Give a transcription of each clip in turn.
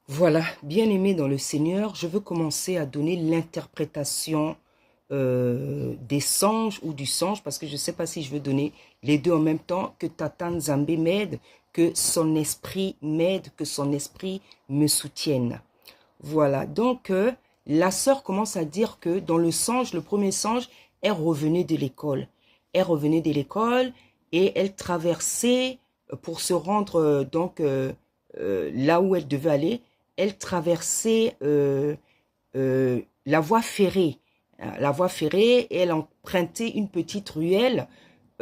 Voilà, bien-aimé dans le Seigneur, je veux commencer à donner l'interprétation des songes ou du songe, parce que je ne sais pas si je veux donner les deux en même temps, que Tata Nzambé m'aide, que son esprit m'aide, que son esprit me soutienne. Voilà, donc la sœur commence à dire que dans le songe, le premier songe, elle revenait de l'école. Elle revenait de l'école et elle traversait pour se rendre là où elle devait aller. Elle traversait la voie ferrée. La voie ferrée, et elle empruntait une petite ruelle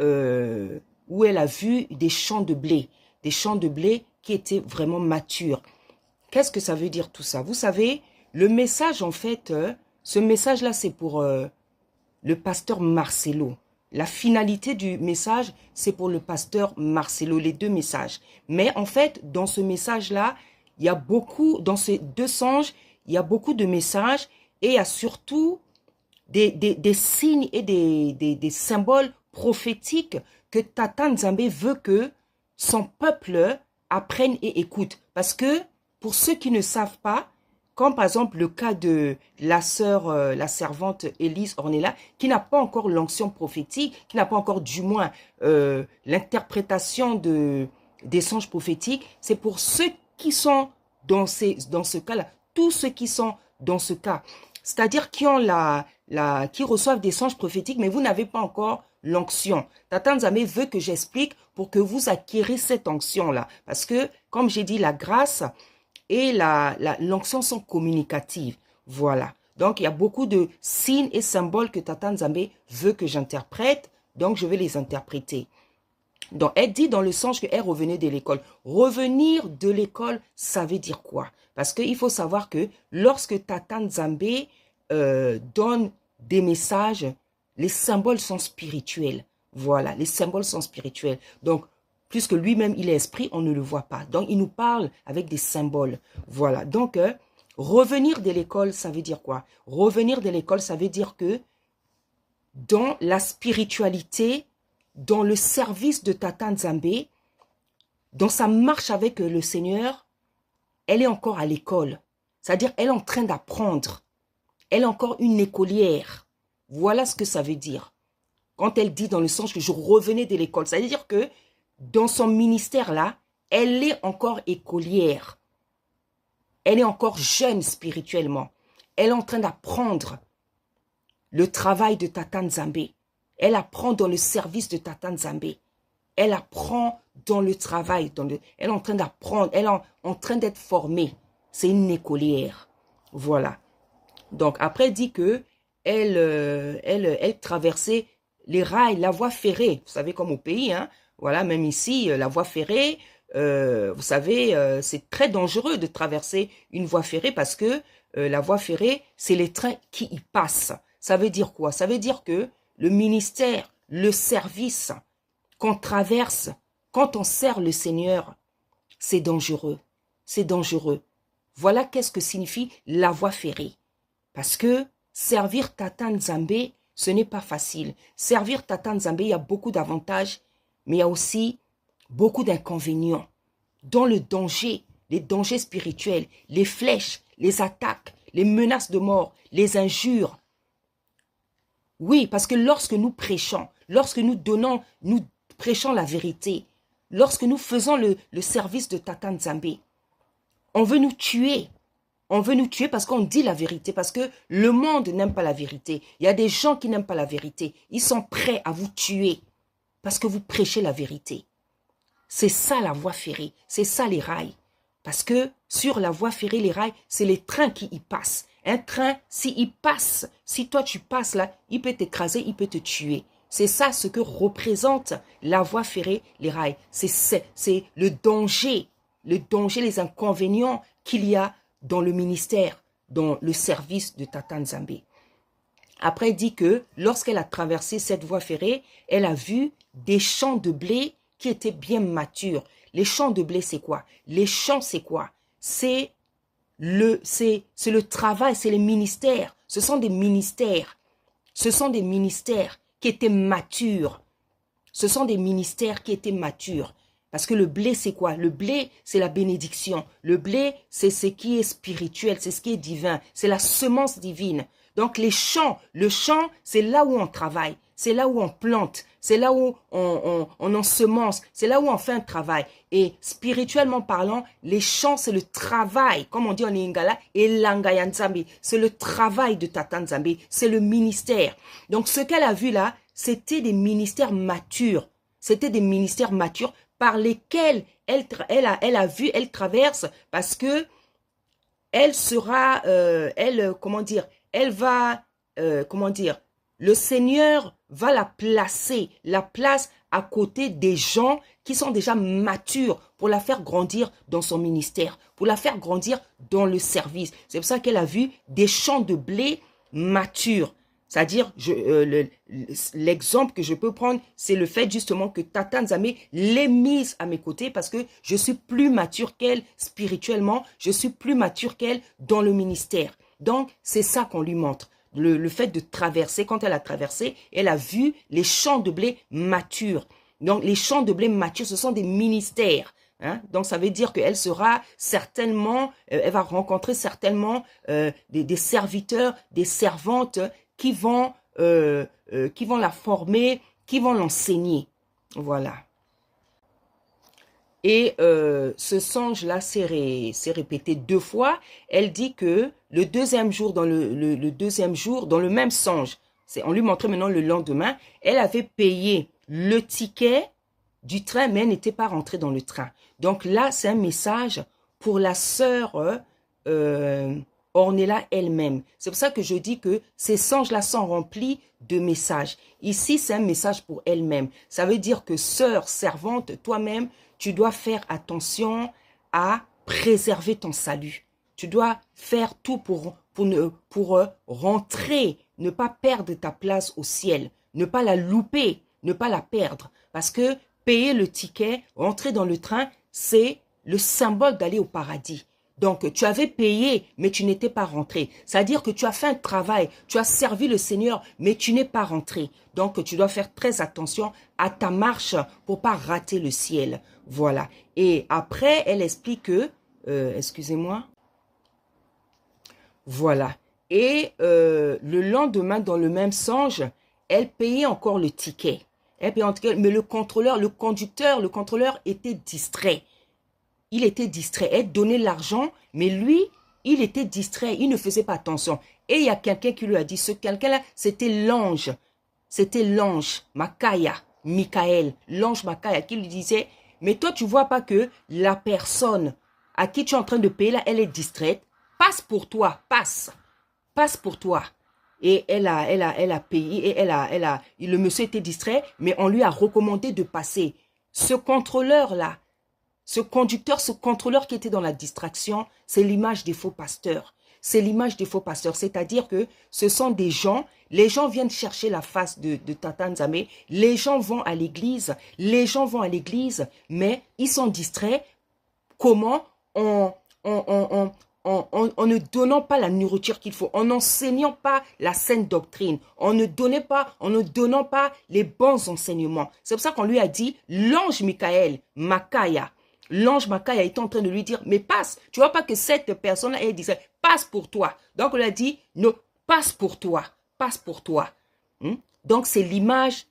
euh, où elle a vu des champs de blé qui étaient vraiment matures. Qu'est-ce que ça veut dire tout ça? Vous savez, le message, en fait, ce message-là, c'est pour le pasteur Marcelo. La finalité du message, c'est pour le pasteur Marcelo, les deux messages. Mais en fait, dans ce message-là, il y a beaucoup, dans ces deux songes, il y a beaucoup de messages et il y a surtout des signes et des symboles prophétiques que Tata Nzambé veut que son peuple apprenne et écoute. Parce que, pour ceux qui ne savent pas, comme par exemple le cas de la sœur, la servante Élise Ornella, qui n'a pas encore l'onction prophétique, qui n'a pas encore du moins l'interprétation des songes prophétiques, c'est pour ceux qui sont dans ce cas-là, tous ceux qui sont dans ce cas, c'est-à-dire qui ont qui reçoivent des songes prophétiques, mais vous n'avez pas encore l'onction. Tata Nzamé veut que j'explique pour que vous acquériez cette onction-là. Parce que, comme j'ai dit, la grâce et l'onction sont communicatives. Voilà. Donc, il y a beaucoup de signes et symboles que Tata Nzamé veut que j'interprète. Donc, je vais les interpréter. Donc, elle dit dans le sens qu'elle revenait de l'école. Revenir de l'école, ça veut dire quoi? Parce qu'il faut savoir que lorsque Tata Nzambé donne des messages, les symboles sont spirituels. Voilà, les symboles sont spirituels. Donc, puisque lui-même, il est esprit, on ne le voit pas. Donc, il nous parle avec des symboles. Voilà. Donc, revenir de l'école, ça veut dire quoi? Revenir de l'école, ça veut dire que dans la spiritualité, dans le service de Tata Nzambé, dans sa marche avec le Seigneur, elle est encore à l'école. C'est-à-dire, elle est en train d'apprendre. Elle est encore une écolière. Voilà ce que ça veut dire. Quand elle dit dans le sens que je revenais de l'école, ça veut dire que dans son ministère-là, elle est encore écolière. Elle est encore jeune spirituellement. Elle est en train d'apprendre le travail de Tata Nzambé. Elle apprend dans le service de Tata Nzambé. Elle apprend dans le travail. Elle est en train d'apprendre. Elle est en train d'être formée. C'est une écolière. Voilà. Donc, après, elle dit que elle traversait les rails, la voie ferrée. Vous savez, comme au pays, hein. Voilà, même ici, la voie ferrée, vous savez, c'est très dangereux de traverser une voie ferrée parce que la voie ferrée, c'est les trains qui y passent. Ça veut dire quoi? Ça veut dire que le ministère, le service qu'on traverse, quand on sert le Seigneur, c'est dangereux. C'est dangereux. Voilà qu'est-ce que signifie la voie ferrée. Parce que servir Tata Nzambé, ce n'est pas facile. Servir Tata Nzambé, il y a beaucoup d'avantages, mais il y a aussi beaucoup d'inconvénients. Dans le danger, les dangers spirituels, les flèches, les attaques, les menaces de mort, les injures. Oui, parce que lorsque nous prêchons, lorsque nous prêchons la vérité, lorsque nous faisons le service de Tata Nzambé, on veut nous tuer. On veut nous tuer parce qu'on dit la vérité, parce que le monde n'aime pas la vérité. Il y a des gens qui n'aiment pas la vérité. Ils sont prêts à vous tuer parce que vous prêchez la vérité. C'est ça la voie ferrée, c'est ça les rails. Parce que sur la voie ferrée, les rails, c'est les trains qui y passent. Un train, s'il passe, si toi tu passes là, il peut t'écraser, il peut te tuer. C'est ça ce que représente la voie ferrée, les rails. C'est le danger, les inconvénients qu'il y a dans le ministère, dans le service de Tata Nzambé. Après, elle dit que lorsqu'elle a traversé cette voie ferrée, elle a vu des champs de blé qui étaient bien matures. Les champs de blé, c'est quoi? Les champs, c'est quoi? C'est le travail, c'est les ministères. Ce sont des ministères. Ce sont des ministères qui étaient matures. Ce sont des ministères qui étaient matures. Parce que le blé, c'est quoi? Le blé, c'est la bénédiction. Le blé, c'est ce qui est spirituel, c'est ce qui est divin. C'est la semence divine. Donc les champs, le champ, c'est là où on travaille. C'est là où on plante. C'est là où on ensemence. C'est là où on fait un travail. Et spirituellement parlant, les champs, c'est le travail. Comme on dit en Lingala, et Langaya Nzambi. C'est le travail de Tata Nzambi. C'est le ministère. Donc ce qu'elle a vu là, c'était des ministères matures. C'était des ministères matures par lesquels elle traverse parce que elle sera, comment dire, elle va, comment dire, le Seigneur va la place à côté des gens qui sont déjà matures pour la faire grandir dans son ministère, pour la faire grandir dans le service. C'est pour ça qu'elle a vu des champs de blé matures. C'est-à-dire, l'exemple que je peux prendre, c'est le fait justement que Tata Nzambe l'ait mise à mes côtés parce que je suis plus mature qu'elle spirituellement, je suis plus mature qu'elle dans le ministère. Donc, c'est ça qu'on lui montre. Le fait de traverser, quand elle a traversé, elle a vu les champs de blé matures. Donc, les champs de blé matures, ce sont des ministères. Hein? Donc, ça veut dire qu'elle sera certainement, elle va rencontrer certainement des serviteurs, des servantes qui vont la former, qui vont l'enseigner. Voilà. Et ce songe-là s'est répété 2 fois. Elle dit que le deuxième jour, dans le deuxième jour, dans le même songe, on lui montrait maintenant le lendemain, elle avait payé le ticket du train, mais elle n'était pas rentrée dans le train. Donc là, c'est un message pour la sœur Ornella elle-même. C'est pour ça que je dis que ces songes-là sont remplis de messages. Ici, c'est un message pour elle-même. Ça veut dire que sœur, servante, toi-même, tu dois faire attention à préserver ton salut. Tu dois faire tout pour rentrer, ne pas perdre ta place au ciel, ne pas la louper, ne pas la perdre. Parce que payer le ticket, rentrer dans le train, c'est le symbole d'aller au paradis. Donc, tu avais payé, mais tu n'étais pas rentré. C'est-à-dire que tu as fait un travail, tu as servi le Seigneur, mais tu n'es pas rentré. Donc, tu dois faire très attention à ta marche pour pas rater le ciel. Voilà. Et après, elle explique que, excusez-moi. Voilà. Et le lendemain, dans le même songe, elle payait encore le ticket. Elle payait en tout cas, mais le contrôleur était distrait. Il était distrait. Elle donnait l'argent, mais lui, il était distrait. Il ne faisait pas attention. Et il y a quelqu'un qui lui a dit, ce quelqu'un-là, c'était l'ange. C'était l'ange, Michael, l'ange Makaya, qui lui disait, mais toi, tu vois pas que la personne à qui tu es en train de payer, là, elle est distraite. Passe pour toi, passe. Passe pour toi. Et elle a payé, et le monsieur était distrait, mais on lui a recommandé de passer. Ce contrôleur-là, ce contrôleur qui était dans la distraction, c'est l'image des faux pasteurs. C'est l'image des faux pasteurs. C'est-à-dire que ce sont des gens, les gens viennent chercher la face de Tata Nzambe, les gens vont à l'église, mais ils sont distraits. Comment? En ne donnant pas la nourriture qu'il faut, en n'enseignant pas la saine doctrine, en ne donnant pas les bons enseignements. C'est pour ça qu'on lui a dit, l'ange Michael, Makaya, l'ange Makaya est en train de lui dire, mais passe, tu vois pas que cette personne-là, elle disait, passe pour toi. Donc on lui a dit, non, passe pour toi, passe pour toi. Donc c'est l'image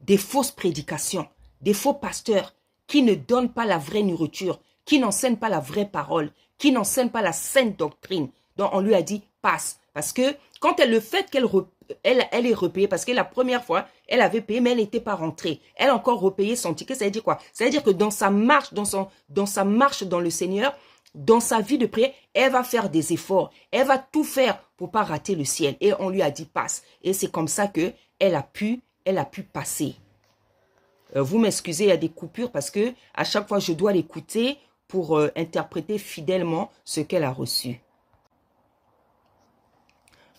des fausses prédications, des faux pasteurs qui ne donnent pas la vraie nourriture, qui n'enseignent pas la vraie parole, qui n'enseignent pas la saine doctrine. Donc on lui a dit, passe. Parce que quand le fait qu'elle est repayée, parce que la première fois, elle avait payé, mais elle n'était pas rentrée. Elle a encore repayé son ticket. Ça veut dire quoi? Ça veut dire que dans sa marche, dans sa marche dans le Seigneur, dans sa vie de prière, elle va faire des efforts. Elle va tout faire pour pas rater le ciel. Et on lui a dit, passe. Et c'est comme ça que elle a pu passer. Vous m'excusez, il y a des coupures parce que à chaque fois, je dois l'écouter pour interpréter fidèlement ce qu'elle a reçu.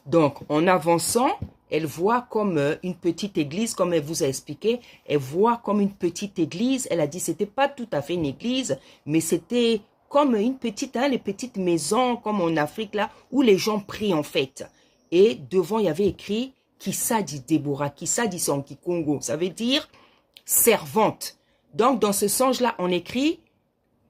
Donc, en avançant, elle voit comme une petite église, comme elle vous a expliqué. Elle voit comme une petite église. Elle a dit, c'était pas tout à fait une église, mais c'était comme une petite, les petites maisons, comme en Afrique, là, où les gens prient en fait. Et devant, il y avait écrit, Kissa dit Déborah, Kissa dit Sanki Congo. Ça veut dire servante. Donc, dans ce sens-là, on écrit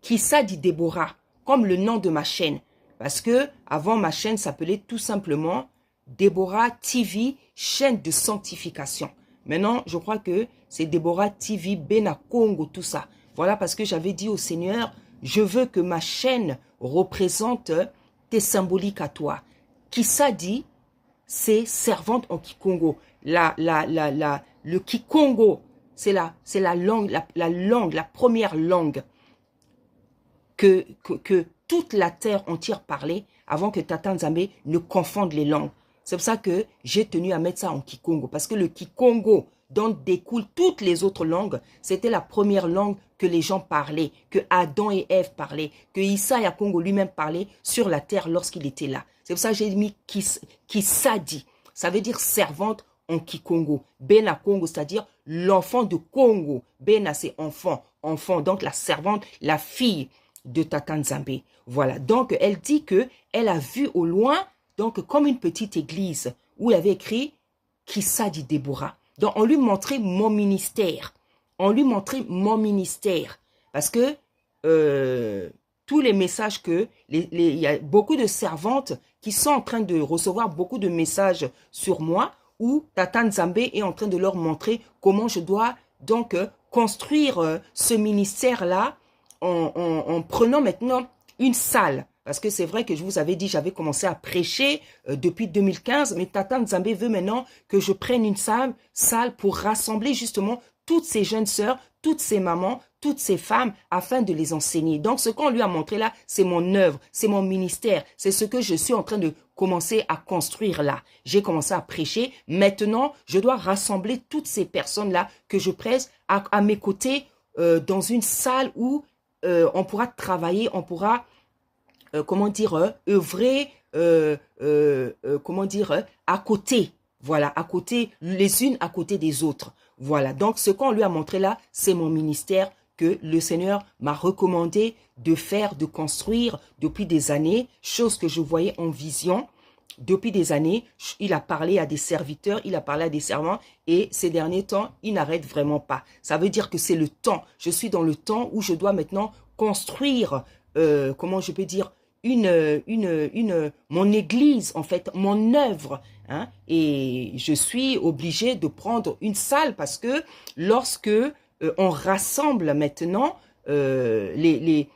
Kissa dit Déborah, comme le nom de ma chaîne. Parce que avant ma chaîne s'appelait tout simplement Déborah TV, chaîne de sanctification. Maintenant, je crois que c'est Déborah TV, Bena Congo, tout ça. Voilà, parce que j'avais dit au Seigneur, je veux que ma chaîne représente tes symboliques à toi. Kissa dit, c'est servante en Kikongo. Le Kikongo, c'est la langue, la première langue que toute la terre entière parlait avant que Tata Nzambe ne confonde les langues. C'est pour ça que j'ai tenu à mettre ça en Kikongo. Parce que le Kikongo, dont découlent toutes les autres langues, c'était la première langue que les gens parlaient, que Adam et Ève parlaient, que Issa Yakongo lui-même parlait sur la terre lorsqu'il était là. C'est pour ça que j'ai mis Kissadi. Ça veut dire servante en Kikongo. Bena Congo, c'est-à-dire l'enfant de Congo. Bena, c'est enfant. Enfant, donc la servante, la fille de Tata Nzambe. Voilà, donc elle dit que elle a vu au loin, donc comme une petite église, où il avait écrit Kissa dit Déborah. Donc on lui montrait mon ministère. On lui montrait mon ministère. Parce que tous les messages que... il y a beaucoup de servantes qui sont en train de recevoir beaucoup de messages sur moi, où Tata Nzambe est en train de leur montrer comment je dois donc construire ce ministère-là en prenant maintenant une salle. Parce que c'est vrai que je vous avais dit, j'avais commencé à prêcher depuis 2015, mais Tata Nzambe veut maintenant que je prenne une salle pour rassembler justement toutes ces jeunes sœurs, toutes ces mamans, toutes ces femmes, afin de les enseigner. Donc, ce qu'on lui a montré là, c'est mon œuvre, c'est mon ministère, c'est ce que je suis en train de commencer à construire là. J'ai commencé à prêcher. Maintenant, je dois rassembler toutes ces personnes-là que je presse à mes côtés dans une salle où on pourra travailler, on pourra, comment dire, œuvrer, comment dire, à côté. Voilà, à côté, les unes à côté des autres. Voilà, donc ce qu'on lui a montré là, c'est mon ministère que le Seigneur m'a recommandé de faire, de construire depuis des années, chose que je voyais en vision. Depuis des années, il a parlé à des serviteurs, il a parlé à des servants et ces derniers temps, il n'arrête vraiment pas. Ça veut dire que c'est le temps. Je suis dans le temps où je dois maintenant construire, comment je peux dire, mon église, en fait, mon œuvre. Hein, et je suis obligée de prendre une salle parce que lorsque on rassemble maintenant les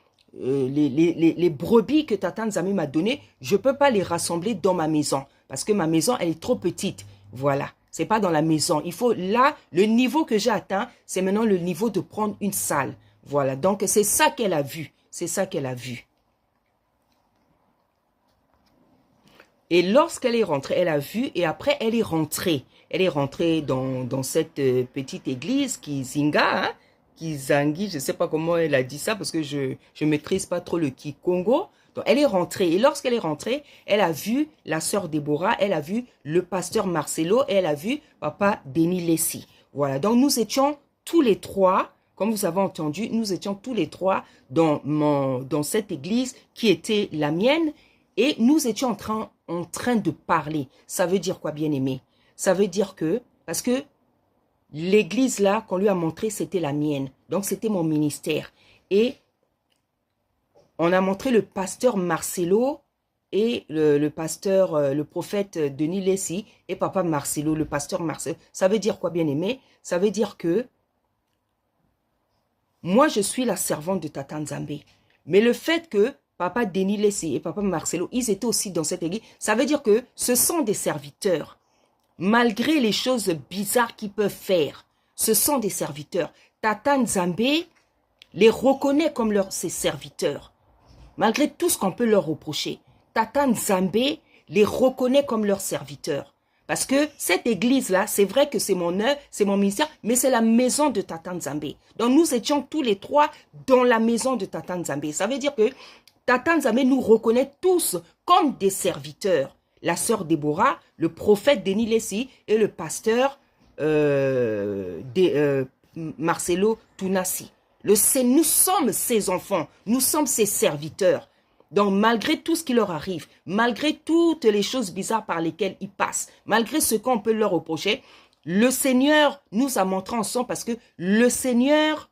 brebis que Tata Nzambe m'a donné, je ne peux pas les rassembler dans ma maison parce que ma maison, elle est trop petite. Voilà, c'est pas dans la maison. Il faut, là, le niveau que j'ai atteint, c'est maintenant le niveau de prendre une salle. Voilà, donc c'est ça qu'elle a vu. C'est ça qu'elle a vu. Et lorsqu'elle est rentrée, elle a vu et après elle est rentrée. Elle est rentrée dans cette petite église Kizinga, hein, Kizangi, je ne sais pas comment elle a dit ça parce que je ne maîtrise pas trop le Kikongo. Donc elle est rentrée et lorsqu'elle est rentrée, elle a vu la sœur Déborah, elle a vu le pasteur Marcelo et elle a vu papa Denis Lessi. Voilà, donc nous étions tous les trois, comme vous avez entendu, nous étions tous les trois dans cette église qui était la mienne et nous étions en train de parler. Ça veut dire quoi, bien-aimé? Ça veut dire que, parce que l'église là qu'on lui a montré, c'était la mienne. Donc c'était mon ministère. Et on a montré le pasteur Marcelo et le pasteur, le prophète Denis Lessi et papa Marcelo, le pasteur Marcelo. Ça veut dire quoi, bien-aimé? Ça veut dire que moi, je suis la servante de Tata Nzambe. Mais le fait que papa Denis Lessi et papa Marcelo, ils étaient aussi dans cette église. Ça veut dire que ce sont des serviteurs. Malgré les choses bizarres qu'ils peuvent faire, ce sont des serviteurs. Tata Nzambe les reconnaît comme ses serviteurs. Malgré tout ce qu'on peut leur reprocher, Tata Nzambe les reconnaît comme leurs serviteurs. Parce que cette église-là, c'est vrai que c'est mon œuvre, c'est mon ministère, mais c'est la maison de Tata Nzambe. Donc nous étions tous les trois dans la maison de Tata Nzambe. Ça veut dire que Tata Nzambe nous reconnaît tous comme des serviteurs. La sœur Déborah, le prophète Denis Lessi et le pasteur Marcelo Tunasi. Nous sommes ses enfants, nous sommes ses serviteurs. Donc malgré tout ce qui leur arrive, malgré toutes les choses bizarres par lesquelles ils passent, malgré ce qu'on peut leur reprocher, le Seigneur nous a montré ensemble parce que le Seigneur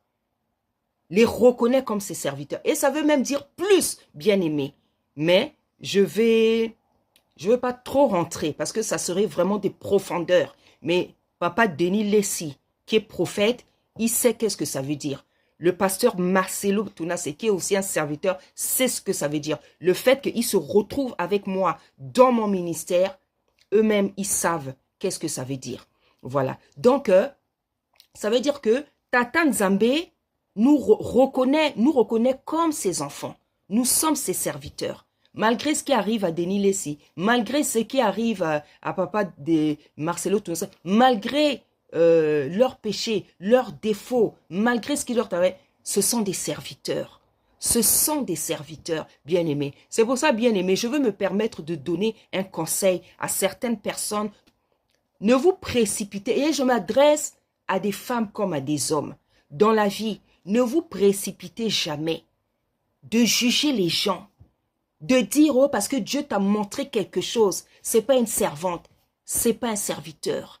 les reconnaît comme ses serviteurs. Et ça veut même dire plus, bien-aimé. Mais je veux pas trop rentrer parce que ça serait vraiment des profondeurs. Mais Papa Denis Lessi, qui est prophète, il sait qu'est-ce que ça veut dire. Le pasteur Marcelo Tunase, qui est aussi un serviteur, sait ce que ça veut dire. Le fait qu'ils se retrouvent avec moi dans mon ministère, eux-mêmes, ils savent qu'est-ce que ça veut dire. Voilà. Donc, ça veut dire que Tata Nzambe nous reconnaît comme ses enfants. Nous sommes ses serviteurs. Malgré ce qui arrive à Denis Lessi, malgré ce qui arrive à papa de Marcelo Tunase, malgré leurs péchés, leurs défauts, malgré ce qui leur arrive, ce sont des serviteurs. Ce sont des serviteurs, bien-aimés. C'est pour ça, bien-aimés, je veux me permettre de donner un conseil à certaines personnes. Ne vous précipitez, et je m'adresse à des femmes comme à des hommes. Dans la vie, ne vous précipitez jamais de juger les gens. De dire, oh, parce que Dieu t'a montré quelque chose, c'est pas une servante, c'est pas un serviteur.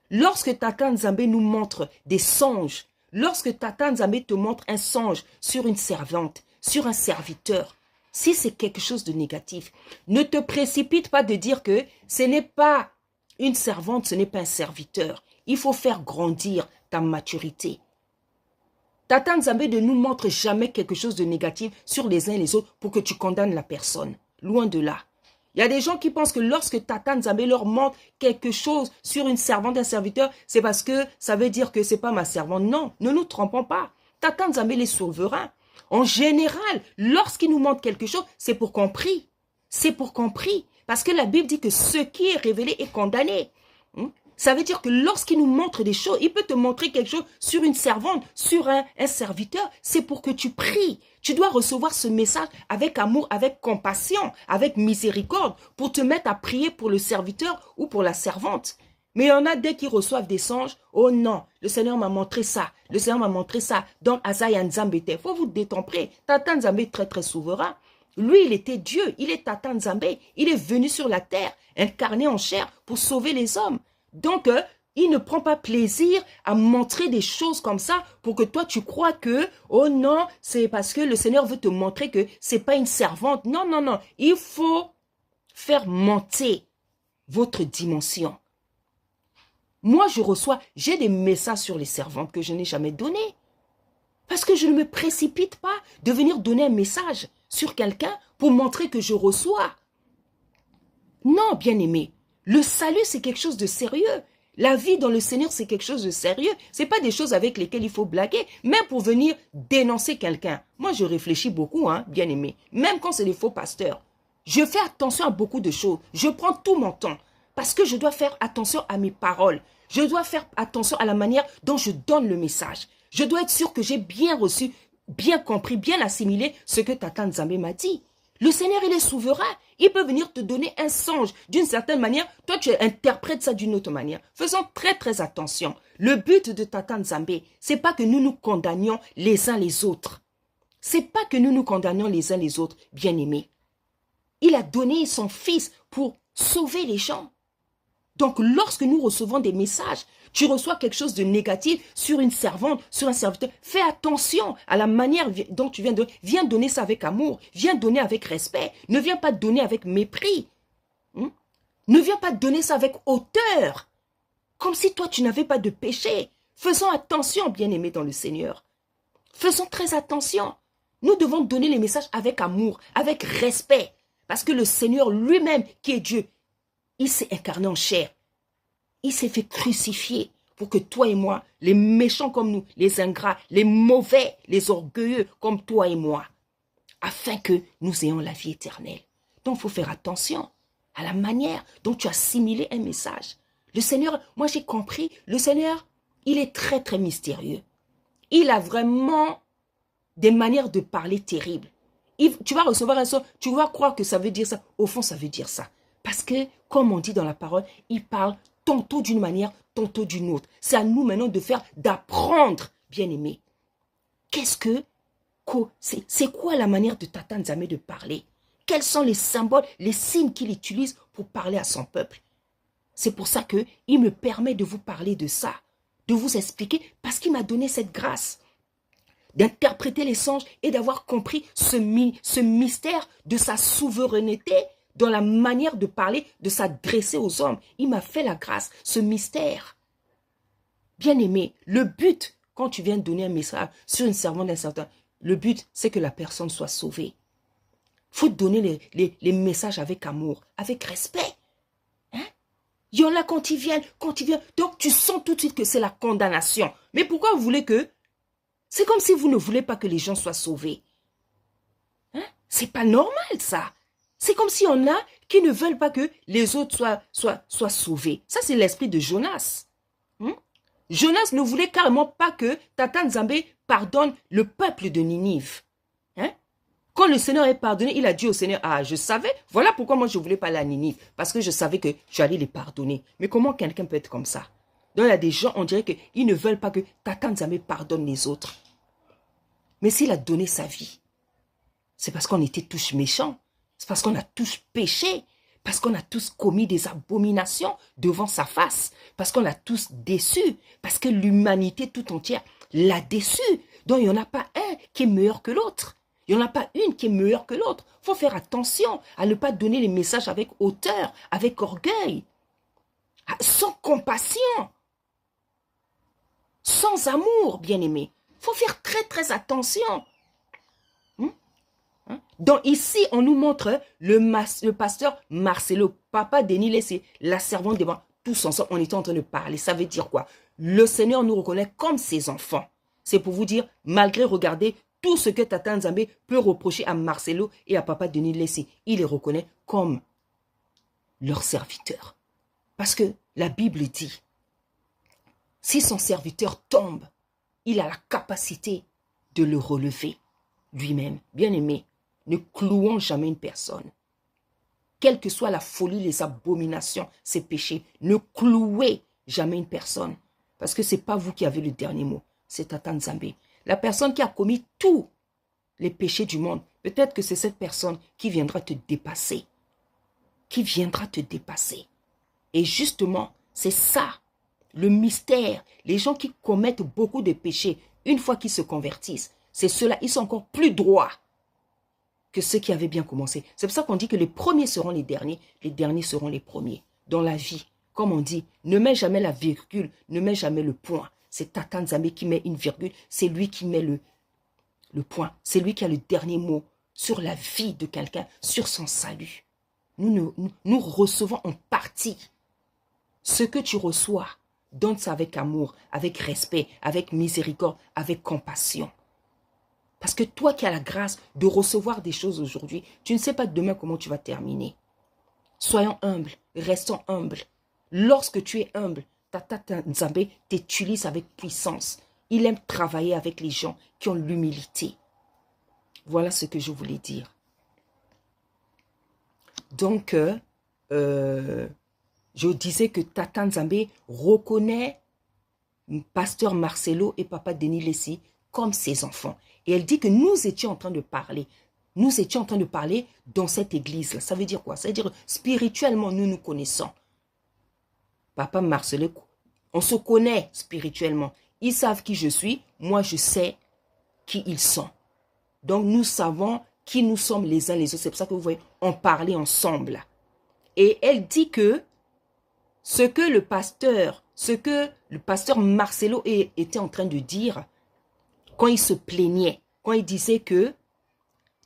Lorsque Tata Nzambe nous montre des songes, lorsque Tata Nzambe te montre un songe sur une servante, sur un serviteur, si c'est quelque chose de négatif, ne te précipite pas de dire que ce n'est pas une servante, ce n'est pas un serviteur. Il faut faire grandir ta maturité. Tata Nzambe ne nous montre jamais quelque chose de négatif sur les uns et les autres pour que tu condamnes la personne. Loin de là. Il y a des gens qui pensent que lorsque Tata Nzambe leur montre quelque chose sur une servante, un serviteur, c'est parce que ça veut dire que ce n'est pas ma servante. Non, ne nous trompons pas. Tata Nzambe est souverain. En général, lorsqu'il nous montre quelque chose, c'est pour qu'on prie. C'est pour qu'on prie. Parce que la Bible dit que ce qui est révélé est condamné. Ça veut dire que lorsqu'il nous montre des choses, il peut te montrer quelque chose sur une servante, sur un serviteur. C'est pour que tu pries. Tu dois recevoir ce message avec amour, avec compassion, avec miséricorde, pour te mettre à prier pour le serviteur ou pour la servante. Mais il y en a dès qu'ils reçoivent des songes, oh non, le Seigneur m'a montré ça, le Seigneur m'a montré ça. Donc, Azaïa Nzambe était. Il faut vous détemprer. Tata Nzambe est très très souverain. Lui, il était Dieu, il est Tata Nzambe. Il est venu sur la terre, incarné en chair, pour sauver les hommes. Donc, il ne prend pas plaisir à montrer des choses comme ça pour que toi, tu crois que, oh non, c'est parce que le Seigneur veut te montrer que c'est pas une servante. Non, non, non. Il faut faire monter votre dimension. Moi, j'ai des messages sur les servantes que je n'ai jamais donnés. Parce que je ne me précipite pas de venir donner un message sur quelqu'un pour montrer que je reçois. Non, bien-aimé. Le salut, c'est quelque chose de sérieux. La vie dans le Seigneur, c'est quelque chose de sérieux. Ce n'est pas des choses avec lesquelles il faut blaguer. Même pour venir dénoncer quelqu'un. Moi, je réfléchis beaucoup, hein, bien aimé. Même quand c'est des faux pasteurs. Je fais attention à beaucoup de choses. Je prends tout mon temps. Parce que je dois faire attention à mes paroles. Je dois faire attention à la manière dont je donne le message. Je dois être sûr que j'ai bien reçu, bien compris, bien assimilé ce que Tata Nzambe m'a dit. Le Seigneur, il est souverain. Il peut venir te donner un songe d'une certaine manière. Toi, tu interprètes ça d'une autre manière. Faisons très, très attention. Le but de Tata Nzambe, c'est pas que nous nous condamnions les uns les autres. C'est pas que nous nous condamnions les uns les autres, bien-aimés. Il a donné son fils pour sauver les gens. Donc, lorsque nous recevons des messages, tu reçois quelque chose de négatif sur une servante, sur un serviteur, fais attention à la manière dont tu viens de... Viens donner ça avec amour, viens donner avec respect, ne viens pas donner avec mépris. Ne viens pas donner ça avec hauteur, comme si toi tu n'avais pas de péché. Faisons attention, bien-aimés dans le Seigneur. Faisons très attention. Nous devons donner les messages avec amour, avec respect, parce que le Seigneur lui-même, qui est Dieu, il s'est incarné en chair. Il s'est fait crucifier pour que toi et moi, les méchants comme nous, les ingrats, les mauvais, les orgueilleux comme toi et moi, afin que nous ayons la vie éternelle. Donc, il faut faire attention à la manière dont tu as assimilé un message. Le Seigneur, moi j'ai compris, le Seigneur, il est très très mystérieux. Il a vraiment des manières de parler terribles. Tu vas recevoir un son, tu vas croire que ça veut dire ça. Au fond, ça veut dire ça. Parce que, comme on dit dans la parole, il parle tantôt d'une manière, tantôt d'une autre. C'est à nous maintenant d'apprendre, bien-aimés. C'est quoi la manière de Tata Nzambe de parler? Quels sont les symboles, les signes qu'il utilise pour parler à son peuple? C'est pour ça qu'il me permet de vous parler de ça, de vous expliquer, parce qu'il m'a donné cette grâce. d'interpréter les songes et d'avoir compris ce mystère de sa souveraineté dans la manière de parler, de s'adresser aux hommes. Il m'a fait la grâce, ce mystère. Bien-aimé, le but, quand tu viens donner un message sur une servante d'un certain, le but, c'est que la personne soit sauvée. Il faut donner les messages avec amour, avec respect. Hein? Il y en a quand ils viennent, donc tu sens tout de suite que c'est la condamnation. Mais pourquoi vous voulez que... C'est comme si vous ne voulez pas que les gens soient sauvés. Hein? C'est pas normal, ça. C'est comme s'il y en a qui ne veulent pas que les autres soient sauvés. Ça, c'est l'esprit de Jonas. Hein? Jonas ne voulait carrément pas que Tata Nzambe pardonne le peuple de Ninive. Hein? Quand le Seigneur est pardonné, il a dit au Seigneur, ah, je savais, voilà pourquoi moi je voulais pas aller à Ninive, parce que je savais que j'allais les pardonner. Mais comment quelqu'un peut être comme ça? Donc il y a des gens, on dirait qu'ils ne veulent pas que Tata Nzambe pardonne les autres. Mais s'il a donné sa vie, c'est parce qu'on était tous méchants, c'est parce qu'on a tous péché, parce qu'on a tous commis des abominations devant sa face, parce qu'on l'a tous déçu, parce que l'humanité tout entière l'a déçu. Donc il n'y en a pas un qui est meilleur que l'autre. Il n'y en a pas une qui est meilleure que l'autre. Il faut faire attention à ne pas donner les messages avec hauteur, avec orgueil, sans compassion, sans amour, bien-aimé. Il faut faire très très attention. Donc ici, on nous montre le pasteur Marcelo, papa Denis Lessé, la servante devant, tous ensemble, on était en train de parler. Ça veut dire quoi? Le Seigneur nous reconnaît comme ses enfants. C'est pour vous dire, malgré, regardez, tout ce que Tata Nzambe peut reprocher à Marcelo et à papa Denis Lessé, il les reconnaît comme leurs serviteurs. Parce que la Bible dit, si son serviteur tombe, il a la capacité de le relever lui-même. Bien-aimé, ne clouons jamais une personne. Quelle que soit la folie, les abominations, ses péchés, ne clouez jamais une personne. Parce que ce n'est pas vous qui avez le dernier mot, c'est Tata Nzambe. La personne qui a commis tous les péchés du monde, peut-être que c'est cette personne qui viendra te dépasser. Qui viendra te dépasser. Et justement, c'est ça, le mystère. Les gens qui commettent beaucoup de péchés, une fois qu'ils se convertissent, c'est ceux-là, ils sont encore plus droits que ceux qui avaient bien commencé. C'est pour ça qu'on dit que les premiers seront les derniers seront les premiers. Dans la vie, comme on dit, ne mets jamais la virgule, ne mets jamais le point. C'est Tata Nzambe qui met une virgule, c'est lui qui met le point. C'est lui qui a le dernier mot sur la vie de quelqu'un, sur son salut. Nous recevons en partie. Ce que tu reçois, donne ça avec amour, avec respect, avec miséricorde, avec compassion. Parce que toi qui as la grâce de recevoir des choses aujourd'hui, tu ne sais pas demain comment tu vas terminer. Soyons humbles, restons humbles. Lorsque tu es humble, Tata Nzambe t'utilise avec puissance. Il aime travailler avec les gens qui ont l'humilité. Voilà ce que je voulais dire. Donc, je disais que Tata Nzambe reconnaît pasteur Marcelo et papa Denis Lessé comme ses enfants. Et elle dit que nous étions en train de parler. Nous étions en train de parler dans cette église-là. Ça veut dire quoi? Ça veut dire spirituellement, nous nous connaissons. Papa Marcelo, on se connaît spirituellement. Ils savent qui je suis. Moi, je sais qui ils sont. Donc, nous savons qui nous sommes les uns les autres. C'est pour ça que vous voyez, on parlait ensemble. Et elle dit que ce que le pasteur Marcelo était en train de dire, quand il se plaignait, quand il disait que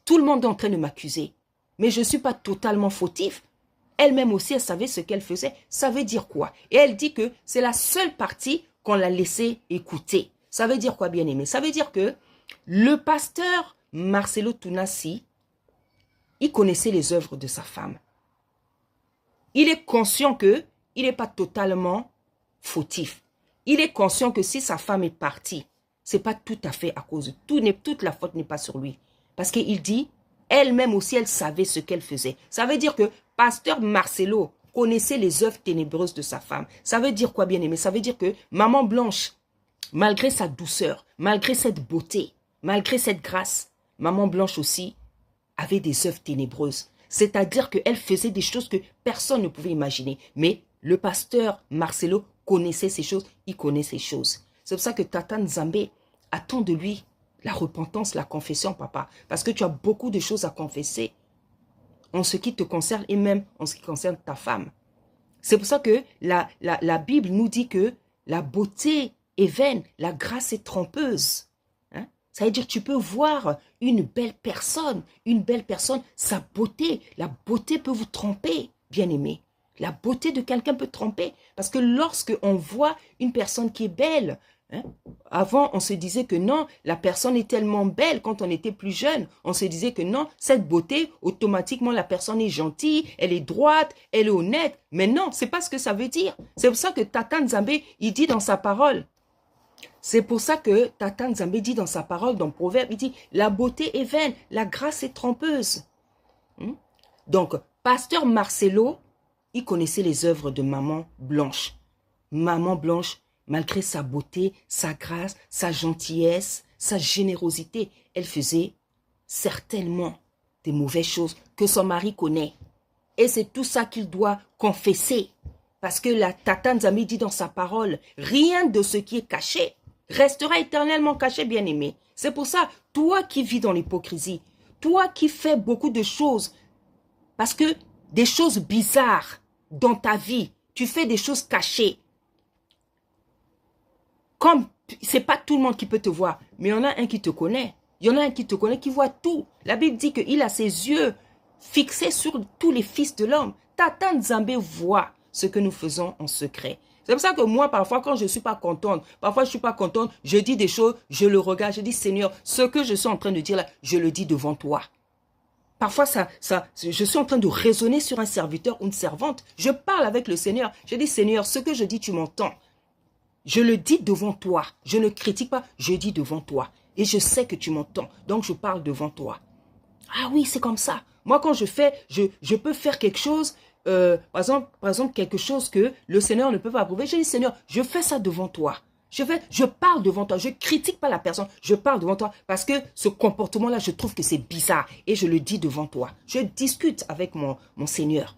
tout le monde est en train de m'accuser, mais je ne suis pas totalement fautif. Elle-même aussi, elle savait ce qu'elle faisait. Ça veut dire quoi? Et elle dit que c'est la seule partie qu'on l'a laissé écouter. Ça veut dire quoi, bien-aimé? Ça veut dire que le pasteur Marcelo Tunasi, il connaissait les œuvres de sa femme. Il est conscient qu'il n'est pas totalement fautif. Il est conscient que si sa femme est partie, ce n'est pas tout à fait à cause de toute la faute n'est pas sur lui. Parce qu'il dit, elle-même aussi, elle savait ce qu'elle faisait. Ça veut dire que pasteur Marcelo connaissait les œuvres ténébreuses de sa femme. Ça veut dire quoi, bien-aimé? Ça veut dire que maman Blanche, malgré sa douceur, malgré cette beauté, malgré cette grâce, maman Blanche aussi avait des œuvres ténébreuses. C'est-à-dire qu'elle faisait des choses que personne ne pouvait imaginer. Mais le pasteur Marcelo connaissait ces choses, il connaît ces choses. C'est pour ça que Tata Nzambe attend de lui La repentance, la confession, papa. Parce que tu as beaucoup de choses à confesser en ce qui te concerne et même en ce qui concerne ta femme. C'est pour ça que la Bible nous dit que la beauté est vaine, la grâce est trompeuse. Hein? Ça veut dire que tu peux voir une belle personne, sa beauté. La beauté peut vous tromper, bien-aimé. La beauté de quelqu'un peut tromper. Parce que lorsque on voit une personne qui est belle, hein, avant, on se disait que non, la personne est tellement belle quand on était plus jeune. On se disait que non, cette beauté, automatiquement, la personne est gentille, elle est droite, elle est honnête. Mais non, c'est pas ce que ça veut dire. C'est pour ça que Tata Nzambe, il dit dans sa parole. C'est pour ça que Tata Nzambe dit dans sa parole, dans Proverbe, il dit, la beauté est vaine, la grâce est trompeuse. Donc, Pasteur Marcelo, il connaissait les œuvres de Maman Blanche. Maman Blanche, malgré sa beauté, sa grâce, sa gentillesse, sa générosité, elle faisait certainement des mauvaises choses que son mari connaît. Et c'est tout ça qu'il doit confesser. Parce que la Tata Nzambe dit dans sa parole, rien de ce qui est caché restera éternellement caché, bien-aimé. C'est pour ça, toi qui vis dans l'hypocrisie, toi qui fais beaucoup de choses, parce que des choses bizarres dans ta vie, tu fais des choses cachées. Comme, c'est pas tout le monde qui peut te voir, mais il y en a un qui te connaît. Il y en a un qui te connaît, qui voit tout. La Bible dit qu'il a ses yeux fixés sur tous les fils de l'homme. Tata Nzambe voit ce que nous faisons en secret. C'est pour ça que moi, parfois, quand je ne suis pas contente, je dis des choses, je le regarde, je dis, Seigneur, ce que je suis en train de dire là, je le dis devant toi. Parfois, je suis en train de raisonner sur un serviteur ou une servante. Je parle avec le Seigneur. Je dis, Seigneur, ce que je dis, tu m'entends. Je le dis devant toi. Je ne critique pas, je dis devant toi. Et je sais que tu m'entends. Donc, je parle devant toi. Ah oui, c'est comme ça. Moi, quand je peux faire quelque chose, par exemple, quelque chose que le Seigneur ne peut pas approuver. Je dis, Seigneur, je fais ça devant toi. Je parle devant toi. Je ne critique pas la personne. Je parle devant toi parce que ce comportement-là, je trouve que c'est bizarre. Et je le dis devant toi. Je discute avec mon Seigneur.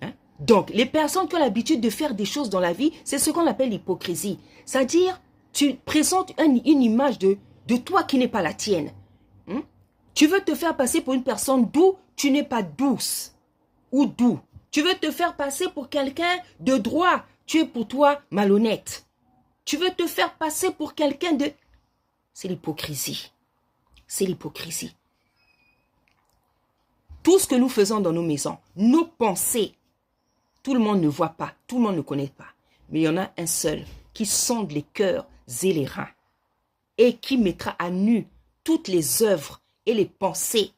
Hein? Donc, les personnes qui ont l'habitude de faire des choses dans la vie, c'est ce qu'on appelle l'hypocrisie. C'est-à-dire, tu présentes une image de toi qui n'est pas la tienne. Hein? Tu veux te faire passer pour une personne d'où tu n'es pas douce ou doux. Tu veux te faire passer pour quelqu'un de droit. Tu es pour toi malhonnête. Tu veux te faire passer pour quelqu'un de... C'est l'hypocrisie. C'est l'hypocrisie. Tout ce que nous faisons dans nos maisons, nos pensées, tout le monde ne voit pas, tout le monde ne connaît pas. Mais il y en a un seul qui sonde les cœurs et les reins et qui mettra à nu toutes les œuvres et les pensées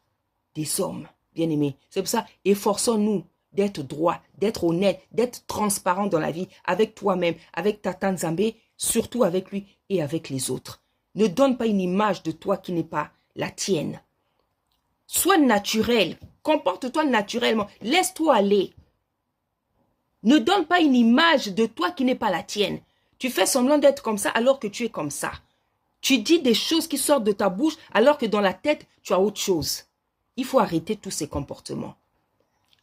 des hommes, bien-aimés. C'est pour ça, efforçons-nous d'être droit, d'être honnête, d'être transparent dans la vie, avec toi-même, avec Tata Nzambe, surtout avec lui et avec les autres. Ne donne pas une image de toi qui n'est pas la tienne. Sois naturel, comporte-toi naturellement, laisse-toi aller. Ne donne pas une image de toi qui n'est pas la tienne. Tu fais semblant d'être comme ça alors que tu es comme ça. Tu dis des choses qui sortent de ta bouche alors que dans la tête, tu as autre chose. Il faut arrêter tous ces comportements.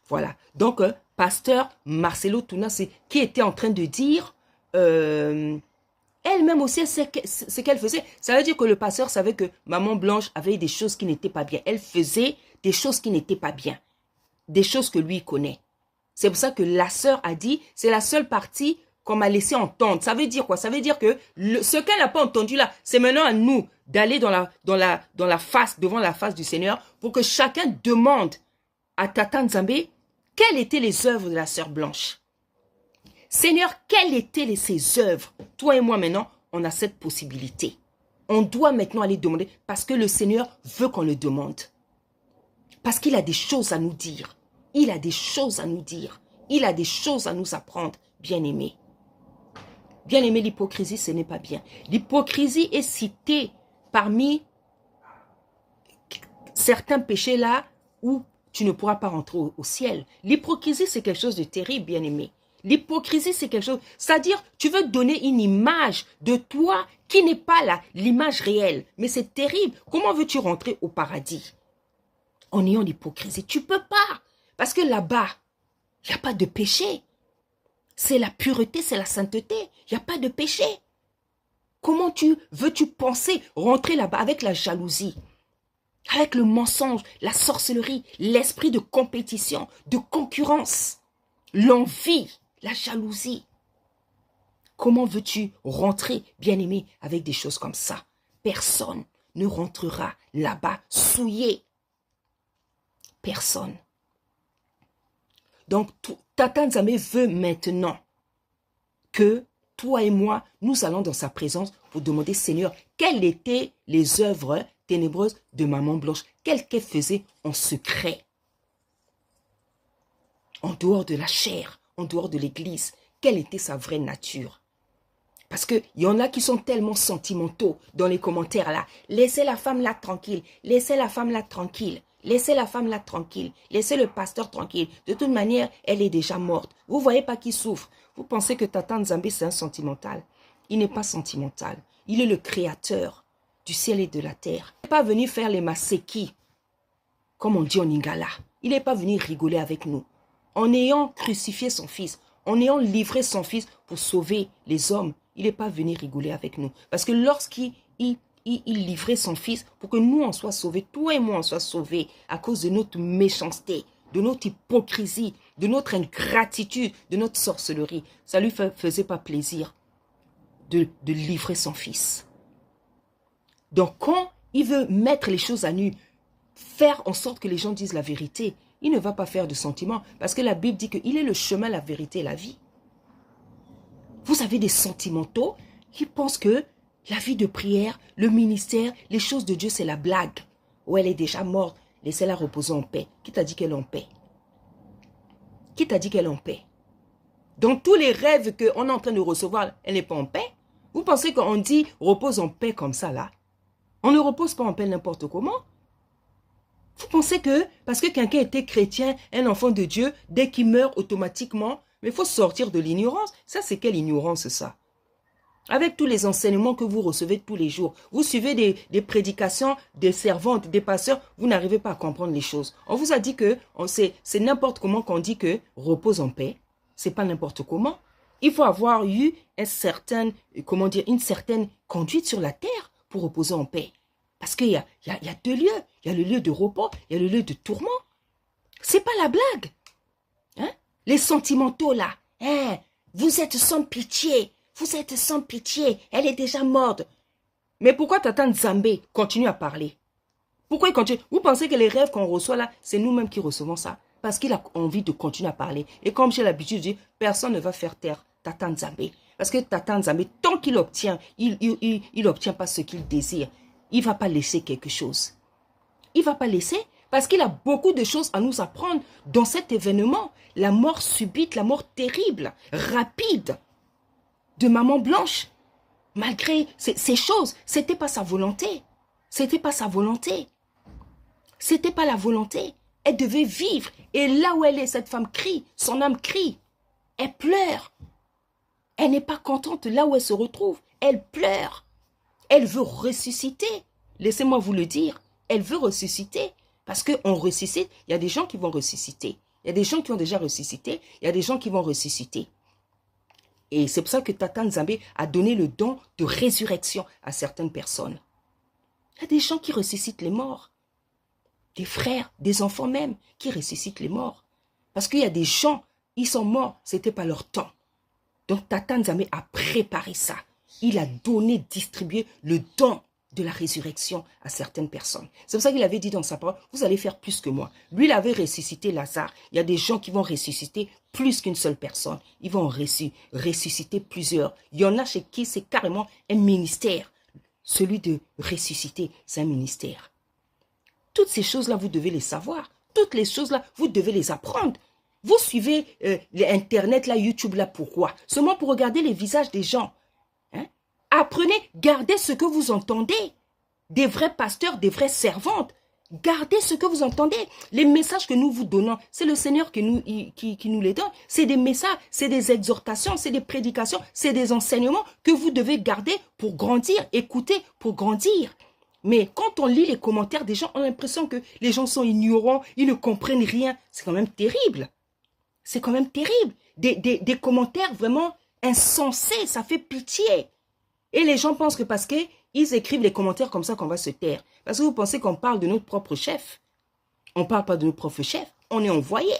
Voilà. Donc, pasteur Marcelo Touna, qui était en train de dire, elle-même aussi, ce qu'elle faisait. Ça veut dire que le pasteur savait que Maman Blanche avait des choses qui n'étaient pas bien. Elle faisait des choses qui n'étaient pas bien. Des choses que lui connaît. C'est pour ça que la sœur a dit, c'est la seule partie qu'on m'a laissé entendre. Ça veut dire quoi? Ça veut dire que ce qu'elle n'a pas entendu là, c'est maintenant à nous d'aller devant la face du Seigneur pour que chacun demande à Tata Nzambe quelles étaient les œuvres de la sœur Blanche. Seigneur, quelles étaient ses œuvres? Toi et moi maintenant, on a cette possibilité. On doit maintenant aller demander parce que le Seigneur veut qu'on le demande. Parce qu'il a des choses à nous dire. Il a des choses à nous dire. Il a des choses à nous apprendre, bien-aimé. Bien-aimé, l'hypocrisie, ce n'est pas bien. L'hypocrisie est citée parmi certains péchés là où tu ne pourras pas rentrer au ciel. L'hypocrisie, c'est quelque chose de terrible, bien-aimé. L'hypocrisie, c'est quelque chose... C'est-à-dire, tu veux donner une image de toi qui n'est pas là, l'image réelle. Mais c'est terrible. Comment veux-tu rentrer au paradis en ayant l'hypocrisie? Tu ne peux pas. Parce que là-bas, il n'y a pas de péché. C'est la pureté, c'est la sainteté. Il n'y a pas de péché. Comment veux-tu penser rentrer là-bas avec la jalousie, avec le mensonge, la sorcellerie, l'esprit de compétition, de concurrence, l'envie, la jalousie? Comment veux-tu rentrer, bien-aimé, avec des choses comme ça? Personne ne rentrera là-bas souillé. Personne. Donc, Tata Nzambe veut maintenant que toi et moi, nous allons dans sa présence pour demander, Seigneur, quelles étaient les œuvres ténébreuses de Maman Blanche? Qu'elle faisait en secret? En dehors de la chair, en dehors de l'église, quelle était sa vraie nature? Parce qu'il y en a qui sont tellement sentimentaux dans les commentaires là. Laissez la femme là tranquille. Laissez la femme là tranquille. Laissez la femme là tranquille. Laissez le pasteur tranquille. De toute manière, elle est déjà morte. Vous ne voyez pas qui souffre. Vous pensez que Tata Nzambe, c'est un sentimental. Il n'est pas sentimental. Il est le créateur du ciel et de la terre. Il n'est pas venu faire les maseki, comme on dit en Lingala. Il n'est pas venu rigoler avec nous. En ayant crucifié son fils, en ayant livré son fils pour sauver les hommes, il n'est pas venu rigoler avec nous. Parce que lorsqu'il livrait son fils pour que nous en soient sauvés, toi et moi en soient sauvés à cause de notre méchanceté, de notre hypocrisie, de notre ingratitude, de notre sorcellerie, ça ne lui faisait pas plaisir de livrer son fils. Donc quand il veut mettre les choses à nu, faire en sorte que les gens disent la vérité, il ne va pas faire de sentiments. Parce que la Bible dit qu'il est le chemin, la vérité et la vie. Vous avez des sentimentaux qui pensent que la vie de prière, le ministère, les choses de Dieu, c'est la blague. Ou elle est déjà morte, laissez-la reposer en paix. Qui t'a dit qu'elle est en paix? Qui t'a dit qu'elle est en paix? Dans tous les rêves qu'on est en train de recevoir, elle n'est pas en paix? Vous pensez qu'on dit repose en paix comme ça là? On ne repose pas en paix n'importe comment. Vous pensez que parce que quelqu'un était chrétien, un enfant de Dieu, dès qu'il meurt automatiquement, mais il faut sortir de l'ignorance. Ça, c'est quelle ignorance, ça? Avec tous les enseignements que vous recevez tous les jours, vous suivez des prédications, des servantes, des pasteurs, vous n'arrivez pas à comprendre les choses. On vous a dit que c'est n'importe comment qu'on dit que repose en paix. C'est pas n'importe comment. Il faut avoir eu une certaine conduite sur la terre pour reposer en paix. Parce qu'il y a deux lieux. Il y a le lieu de repos, il y a le lieu de tourment. C'est pas la blague. Hein? Les sentimentaux là. Hein? Vous êtes sans pitié. Vous êtes sans pitié. Elle est déjà morte. Mais pourquoi Tata Nzambe continue à parler? Pourquoi il continue? Vous pensez que les rêves qu'on reçoit là, c'est nous-mêmes qui recevons ça? Parce qu'il a envie de continuer à parler. Et comme j'ai l'habitude de dire, personne ne va faire taire Tata Nzambe. Parce que Tata Nzambe, tant qu'il obtient, il n'obtient pas ce qu'il désire. Il ne va pas laisser quelque chose. Il ne va pas laisser parce qu'il a beaucoup de choses à nous apprendre dans cet événement. La mort subite, la mort terrible, rapide de Maman Blanche. Malgré ces choses, ce n'était pas sa volonté. Ce n'était pas sa volonté. Ce n'était pas la volonté. Elle devait vivre. Et là où elle est, cette femme crie. Son âme crie. Elle pleure. Elle n'est pas contente là où elle se retrouve. Elle pleure. Elle veut ressusciter. Laissez-moi vous le dire. Elle veut ressusciter. Parce qu'on ressuscite. Il y a des gens qui vont ressusciter. Il y a des gens qui ont déjà ressuscité. Il y a des gens qui vont ressusciter. Et c'est pour ça que Tata Nzambe a donné le don de résurrection à certaines personnes. Il y a des gens qui ressuscitent les morts. Des frères, des enfants même, qui ressuscitent les morts. Parce qu'il y a des gens, ils sont morts, ce n'était pas leur temps. Donc Tata Nzambe a préparé ça. Il a donné, distribué le don de la résurrection à certaines personnes. C'est pour ça qu'il avait dit dans sa parole, vous allez faire plus que moi. Lui, il avait ressuscité Lazare. Il y a des gens qui vont ressusciter plus qu'une seule personne. Ils vont ressusciter plusieurs. Il y en a chez qui c'est carrément un ministère. Celui de ressusciter, c'est un ministère. Toutes ces choses-là, vous devez les savoir. Toutes les choses-là, vous devez les apprendre. Vous suivez Internet, là, YouTube, là, pourquoi? Seulement pour regarder les visages des gens. Hein? Apprenez, gardez ce que vous entendez. Des vrais pasteurs, des vraies servantes. Gardez ce que vous entendez. Les messages que nous vous donnons, c'est le Seigneur qui nous les donne. C'est des messages, c'est des exhortations, c'est des prédications, c'est des enseignements que vous devez garder pour grandir, écouter pour grandir. Mais quand on lit les commentaires des gens, on a l'impression que les gens sont ignorants, ils ne comprennent rien. C'est quand même terrible. C'est quand même terrible. Des commentaires vraiment insensés, ça fait pitié. Et les gens pensent que parce qu'ils écrivent les commentaires comme ça qu'on va se taire. Parce que vous pensez qu'on parle de notre propre chef. On ne parle pas de notre propre chef. On est envoyé.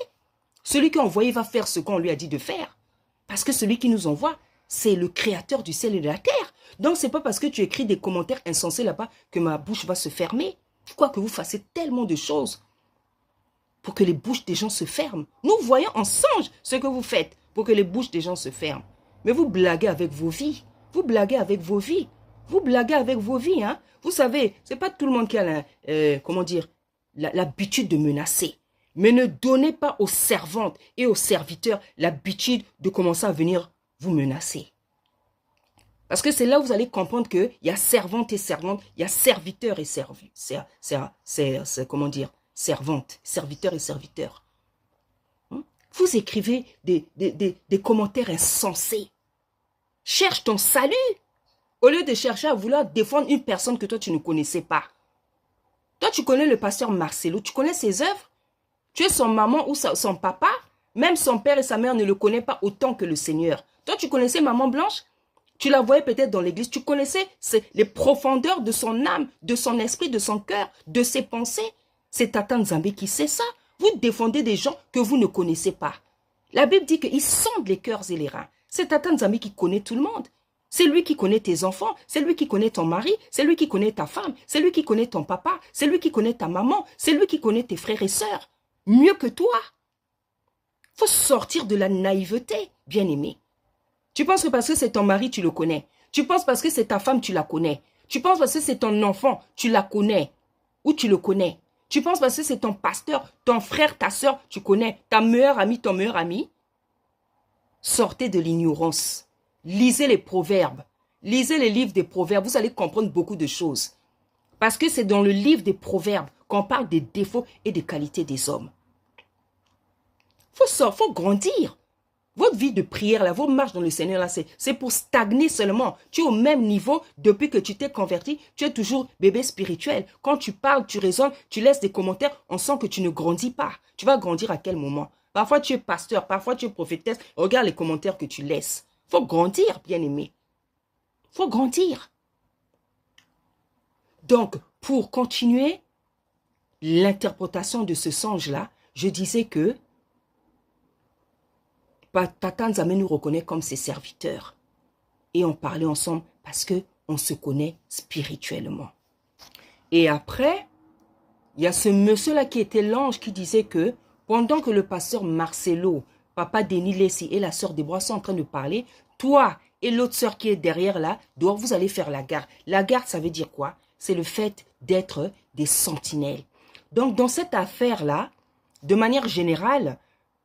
Celui qui est envoyé va faire ce qu'on lui a dit de faire. Parce que celui qui nous envoie, c'est le créateur du ciel et de la terre. Donc, ce n'est pas parce que tu écris des commentaires insensés là-bas que ma bouche va se fermer. Quoique vous fassiez tellement de choses pour que les bouches des gens se ferment. Nous voyons en songe ce que vous faites pour que les bouches des gens se ferment. Mais vous blaguez avec vos vies. Vous blaguez avec vos vies. Vous blaguez avec vos vies. Hein? Vous savez, ce n'est pas tout le monde qui a l'habitude de menacer. Mais ne donnez pas aux servantes et aux serviteurs l'habitude de commencer à venir vous menacer. Parce que c'est là où vous allez comprendre qu'il y a servantes et servantes, il y a serviteurs et servantes, serviteurs et serviteurs. Vous écrivez des commentaires insensés. Cherche ton salut au lieu de chercher à vouloir défendre une personne que toi tu ne connaissais pas. Toi tu connais le pasteur Marcelo, tu connais ses œuvres. Tu es son maman ou son papa. Même son père et sa mère ne le connaissent pas autant que le Seigneur. Toi, tu connaissais Maman Blanche? Tu la voyais peut-être dans l'église. Tu connaissais les profondeurs de son âme, de son esprit, de son cœur, de ses pensées. C'est Tata Nzambe qui sait ça. Vous défendez des gens que vous ne connaissez pas. La Bible dit qu'il sonde les cœurs et les reins. C'est Tata Nzambe qui connaît tout le monde. C'est lui qui connaît tes enfants, c'est lui qui connaît ton mari, c'est lui qui connaît ta femme, c'est lui qui connaît ton papa, c'est lui qui connaît ta maman, c'est lui qui connaît tes frères et sœurs. Mieux que toi. Il faut sortir de la naïveté, bien-aimé. Tu penses que parce que c'est ton mari, tu le connais. Tu penses parce que c'est ta femme, tu la connais. Tu penses parce que c'est ton enfant, tu la connais. Ou tu le connais. Tu penses parce que c'est ton pasteur, ton frère, ta soeur, tu connais. Ta meilleure amie, ton meilleur ami. Sortez de l'ignorance. Lisez les proverbes. Lisez les livres des proverbes. Vous allez comprendre beaucoup de choses. Parce que c'est dans le livre des proverbes qu'on parle des défauts et des qualités des hommes. Faut grandir. Votre vie de prière, là, votre marche dans le Seigneur, là, c'est pour stagner seulement. Tu es au même niveau depuis que tu t'es converti. Tu es toujours bébé spirituel. Quand tu parles, tu raisonnes, tu laisses des commentaires, on sent que tu ne grandis pas. Tu vas grandir à quel moment? Parfois, tu es pasteur, parfois, tu es prophétesse. Regarde les commentaires que tu laisses. Faut grandir, bien-aimé. Faut grandir. Donc, pour continuer l'interprétation de ce songe-là, je disais que Tata Nzambe nous reconnaît comme ses serviteurs. Et on parlait ensemble parce qu'on se connaît spirituellement. Et après, il y a ce monsieur-là qui était l'ange qui disait que pendant que le pasteur Marcelo, papa Denis Lessi et la sœur Déborah sont en train de parler, toi et l'autre sœur qui est derrière là, dehors, vous allez faire la garde. La garde, ça veut dire quoi? C'est le fait d'être des sentinelles. Donc, dans cette affaire-là, de manière générale,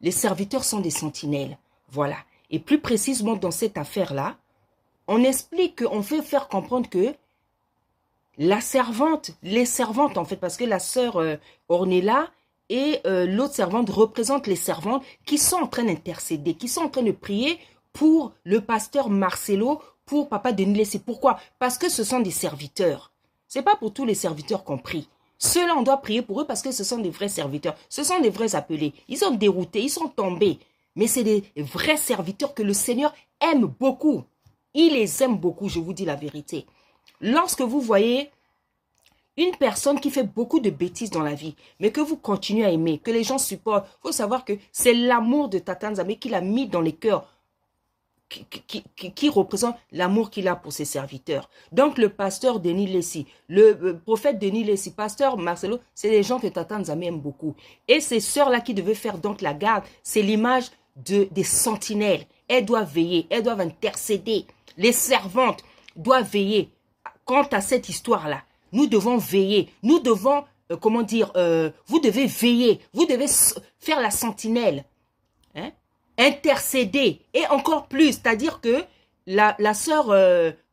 les serviteurs sont des sentinelles. Voilà. Et plus précisément dans cette affaire-là, on explique qu'on fait faire comprendre que la servante, les servantes en fait, parce que la sœur Ornella et l'autre servante représentent les servantes qui sont en train d'intercéder, qui sont en train de prier pour le pasteur Marcelo, pour papa Denis Lessi. Pourquoi? Parce que ce sont des serviteurs. Ce n'est pas pour tous les serviteurs qu'on prie. Ceux-là, on doit prier pour eux parce que ce sont des vrais serviteurs. Ce sont des vrais appelés. Ils sont déroutés, ils sont tombés. Mais c'est des vrais serviteurs que le Seigneur aime beaucoup. Il les aime beaucoup, je vous dis la vérité. Lorsque vous voyez une personne qui fait beaucoup de bêtises dans la vie, mais que vous continuez à aimer, que les gens supportent, il faut savoir que c'est l'amour de Tata Nzambe qu'il a mis dans les cœurs, qui représente l'amour qu'il a pour ses serviteurs. Donc le pasteur Denis Lessi, le prophète Denis Lessi, pasteur Marcelo, c'est les gens que Tata Nzambe aime beaucoup. Et ces sœurs-là qui devaient faire donc la garde, c'est l'image des sentinelles. Elles doivent veiller, elles doivent intercéder. Les servantes doivent veiller. Quant à cette histoire-là, nous devons veiller. Nous devons, vous devez veiller. Vous devez faire la sentinelle. Hein? Intercéder. Et encore plus, c'est-à-dire que la sœur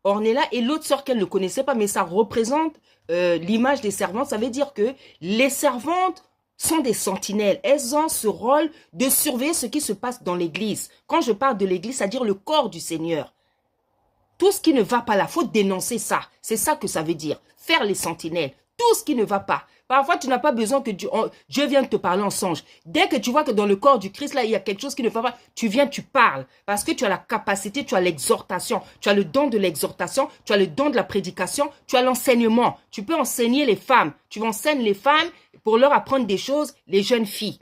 Ornella et l'autre sœur qu'elle ne connaissait pas, mais ça représente l'image des servantes. Ça veut dire que les servantes sont des sentinelles. Elles ont ce rôle de surveiller ce qui se passe dans l'église. Quand je parle de l'église, c'est-à-dire le corps du Seigneur. Tout ce qui ne va pas là, il faut dénoncer ça. C'est ça que ça veut dire. Faire les sentinelles. tout ce qui ne va pas. Parfois, tu n'as pas besoin que Dieu vienne te parler en songe. Dès que tu vois que dans le corps du Christ, là, il y a quelque chose qui ne va pas, tu viens, tu parles. Parce que tu as la capacité, tu as l'exhortation, tu as le don de l'exhortation, tu as le don de la prédication, tu as l'enseignement. Tu peux enseigner les femmes. Tu enseignes les femmes pour leur apprendre des choses, les jeunes filles.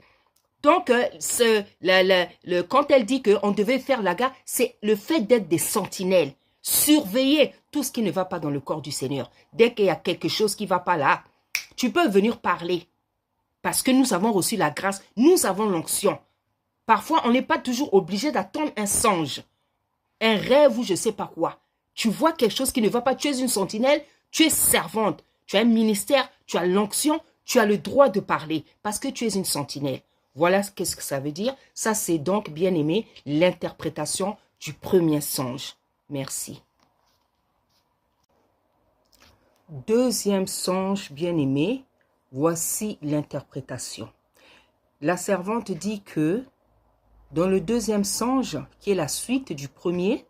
Donc, quand elle dit qu'on devait faire la garde, c'est le fait d'être des sentinelles. Surveiller tout ce qui ne va pas dans le corps du Seigneur. Dès qu'il y a quelque chose qui ne va pas là, tu peux venir parler. Parce que nous avons reçu la grâce, nous avons l'onction. Parfois, on n'est pas toujours obligé d'attendre un songe, un rêve ou je ne sais pas quoi. Tu vois quelque chose qui ne va pas, tu es une sentinelle, tu es servante, tu as un ministère, tu as l'onction, tu as le droit de parler parce que tu es une sentinelle. Voilà qu'est-ce que ça veut dire. Ça, c'est donc, bien aimé, l'interprétation du premier songe. Merci. Deuxième songe, bien aimé, voici l'interprétation. La servante dit que dans le deuxième songe, qui est la suite du premier,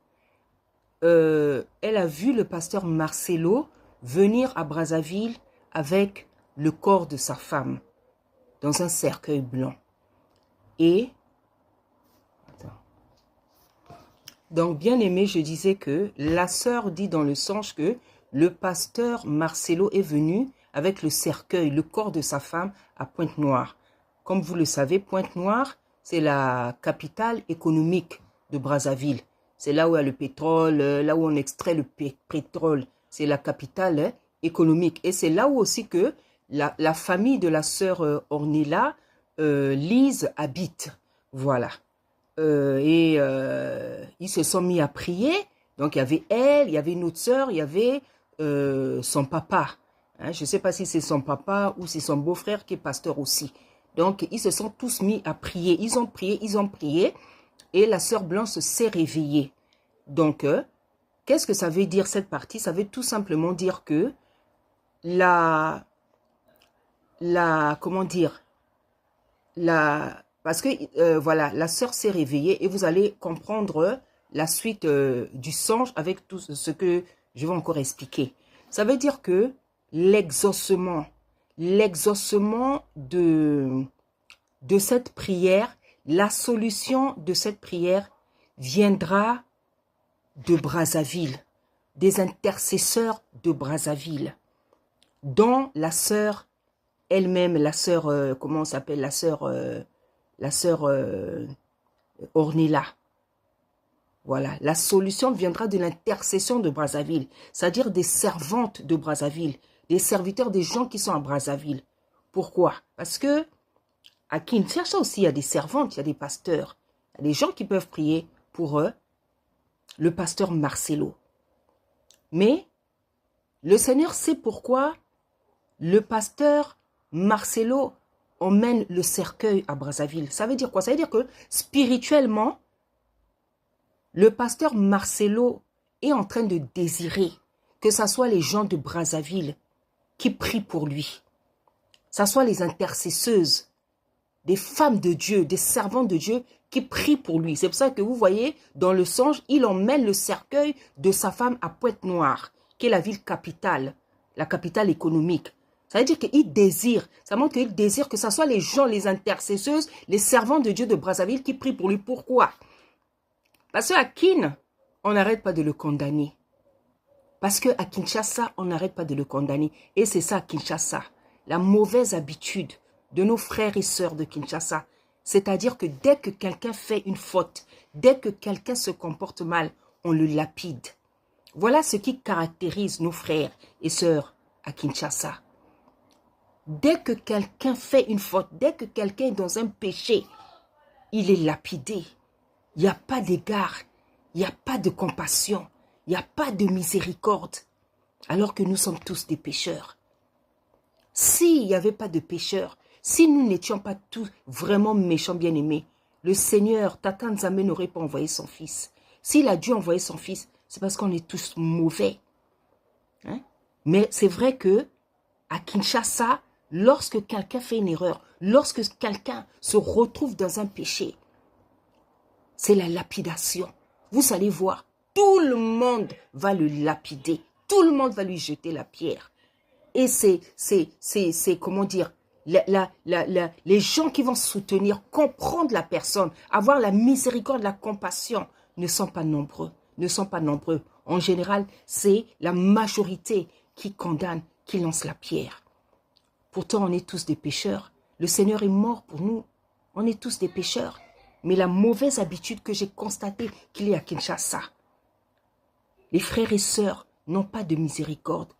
elle a vu le pasteur Marcelo venir à Brazzaville avec le corps de sa femme dans un cercueil blanc. Et, donc bien aimé, je disais que la sœur dit dans le songe que le pasteur Marcelo est venu avec le cercueil, le corps de sa femme à Pointe-Noire. Comme vous le savez, Pointe-Noire, c'est la capitale économique de Brazzaville. C'est là où il y a le pétrole, là où on extrait le pétrole. C'est la capitale économique. Et c'est là où aussi que la famille de la sœur Ornella, Lise, habite. Voilà. Ils se sont mis à prier. Donc, il y avait elle, il y avait une autre sœur, il y avait son papa. Hein, je ne sais pas si c'est son papa ou c'est son beau-frère qui est pasteur aussi. Donc, ils se sont tous mis à prier. Ils ont prié. Et la sœur Blanche s'est réveillée. Donc, qu'est-ce que ça veut dire cette partie? Ça veut tout simplement dire que comment dire, parce que, voilà, la sœur s'est réveillée et vous allez comprendre la suite du songe avec tout ce que je vais encore expliquer. Ça veut dire que l'exaucement de cette prière, la solution de cette prière viendra de Brazzaville, des intercesseurs de Brazzaville, dont la sœur elle-même, la sœur, comment on s'appelle, la sœur Ornella. Voilà, la solution viendra de l'intercession de Brazzaville, c'est-à-dire des servantes de Brazzaville, des serviteurs, des gens qui sont à Brazzaville. Pourquoi? Parce que à Kinshasa aussi, il y a des servantes, il y a des pasteurs. Il y a des gens qui peuvent prier pour eux, le pasteur Marcelo. Mais le Seigneur sait pourquoi le pasteur Marcelo emmène le cercueil à Brazzaville. Ça veut dire quoi? Ça veut dire que spirituellement, le pasteur Marcelo est en train de désirer que ce soit les gens de Brazzaville qui prient pour lui. Que ce soit les intercesseuses, des femmes de Dieu, des servantes de Dieu qui prient pour lui. C'est pour ça que vous voyez, dans le songe, il emmène le cercueil de sa femme à Pointe-Noire, qui est la ville capitale, la capitale économique. Ça veut dire qu'il désire, ça montre qu'il désire que ce soit les gens, les intercesseuses, les servants de Dieu de Brazzaville qui prient pour lui. Pourquoi? Parce qu'à Kin, on n'arrête pas de le condamner. Parce qu'à Kinshasa, on n'arrête pas de le condamner. Et c'est ça, Kinshasa, la mauvaise habitude de nos frères et sœurs de Kinshasa. C'est-à-dire que dès que quelqu'un fait une faute, dès que quelqu'un se comporte mal, on le lapide. Voilà ce qui caractérise nos frères et sœurs à Kinshasa. Dès que quelqu'un fait une faute, dès que quelqu'un est dans un péché, il est lapidé. Il n'y a pas d'égard, il n'y a pas de compassion, il n'y a pas de miséricorde, alors que nous sommes tous des pécheurs. S'il n'y avait pas de pécheurs, si nous n'étions pas tous vraiment méchants bien-aimés, le Seigneur, Tata Nzambe, n'aurait pas envoyé son fils. S'il a dû envoyer son fils, c'est parce qu'on est tous mauvais. Hein? Mais c'est vrai que à Kinshasa, lorsque quelqu'un fait une erreur, lorsque quelqu'un se retrouve dans un péché, c'est la lapidation. Vous allez voir, tout le monde va le lapider. Tout le monde va lui jeter la pierre. Et c'est comment dire, les gens qui vont soutenir, comprendre la personne, avoir la miséricorde, la compassion, ne sont pas nombreux. Ne sont pas nombreux. En général, c'est la majorité qui condamne, qui lance la pierre. Pourtant, on est tous des pécheurs. Le Seigneur est mort pour nous. On est tous des pécheurs. Mais la mauvaise habitude que j'ai constatée qu'il y a à Kinshasa, les frères et sœurs n'ont pas de miséricorde.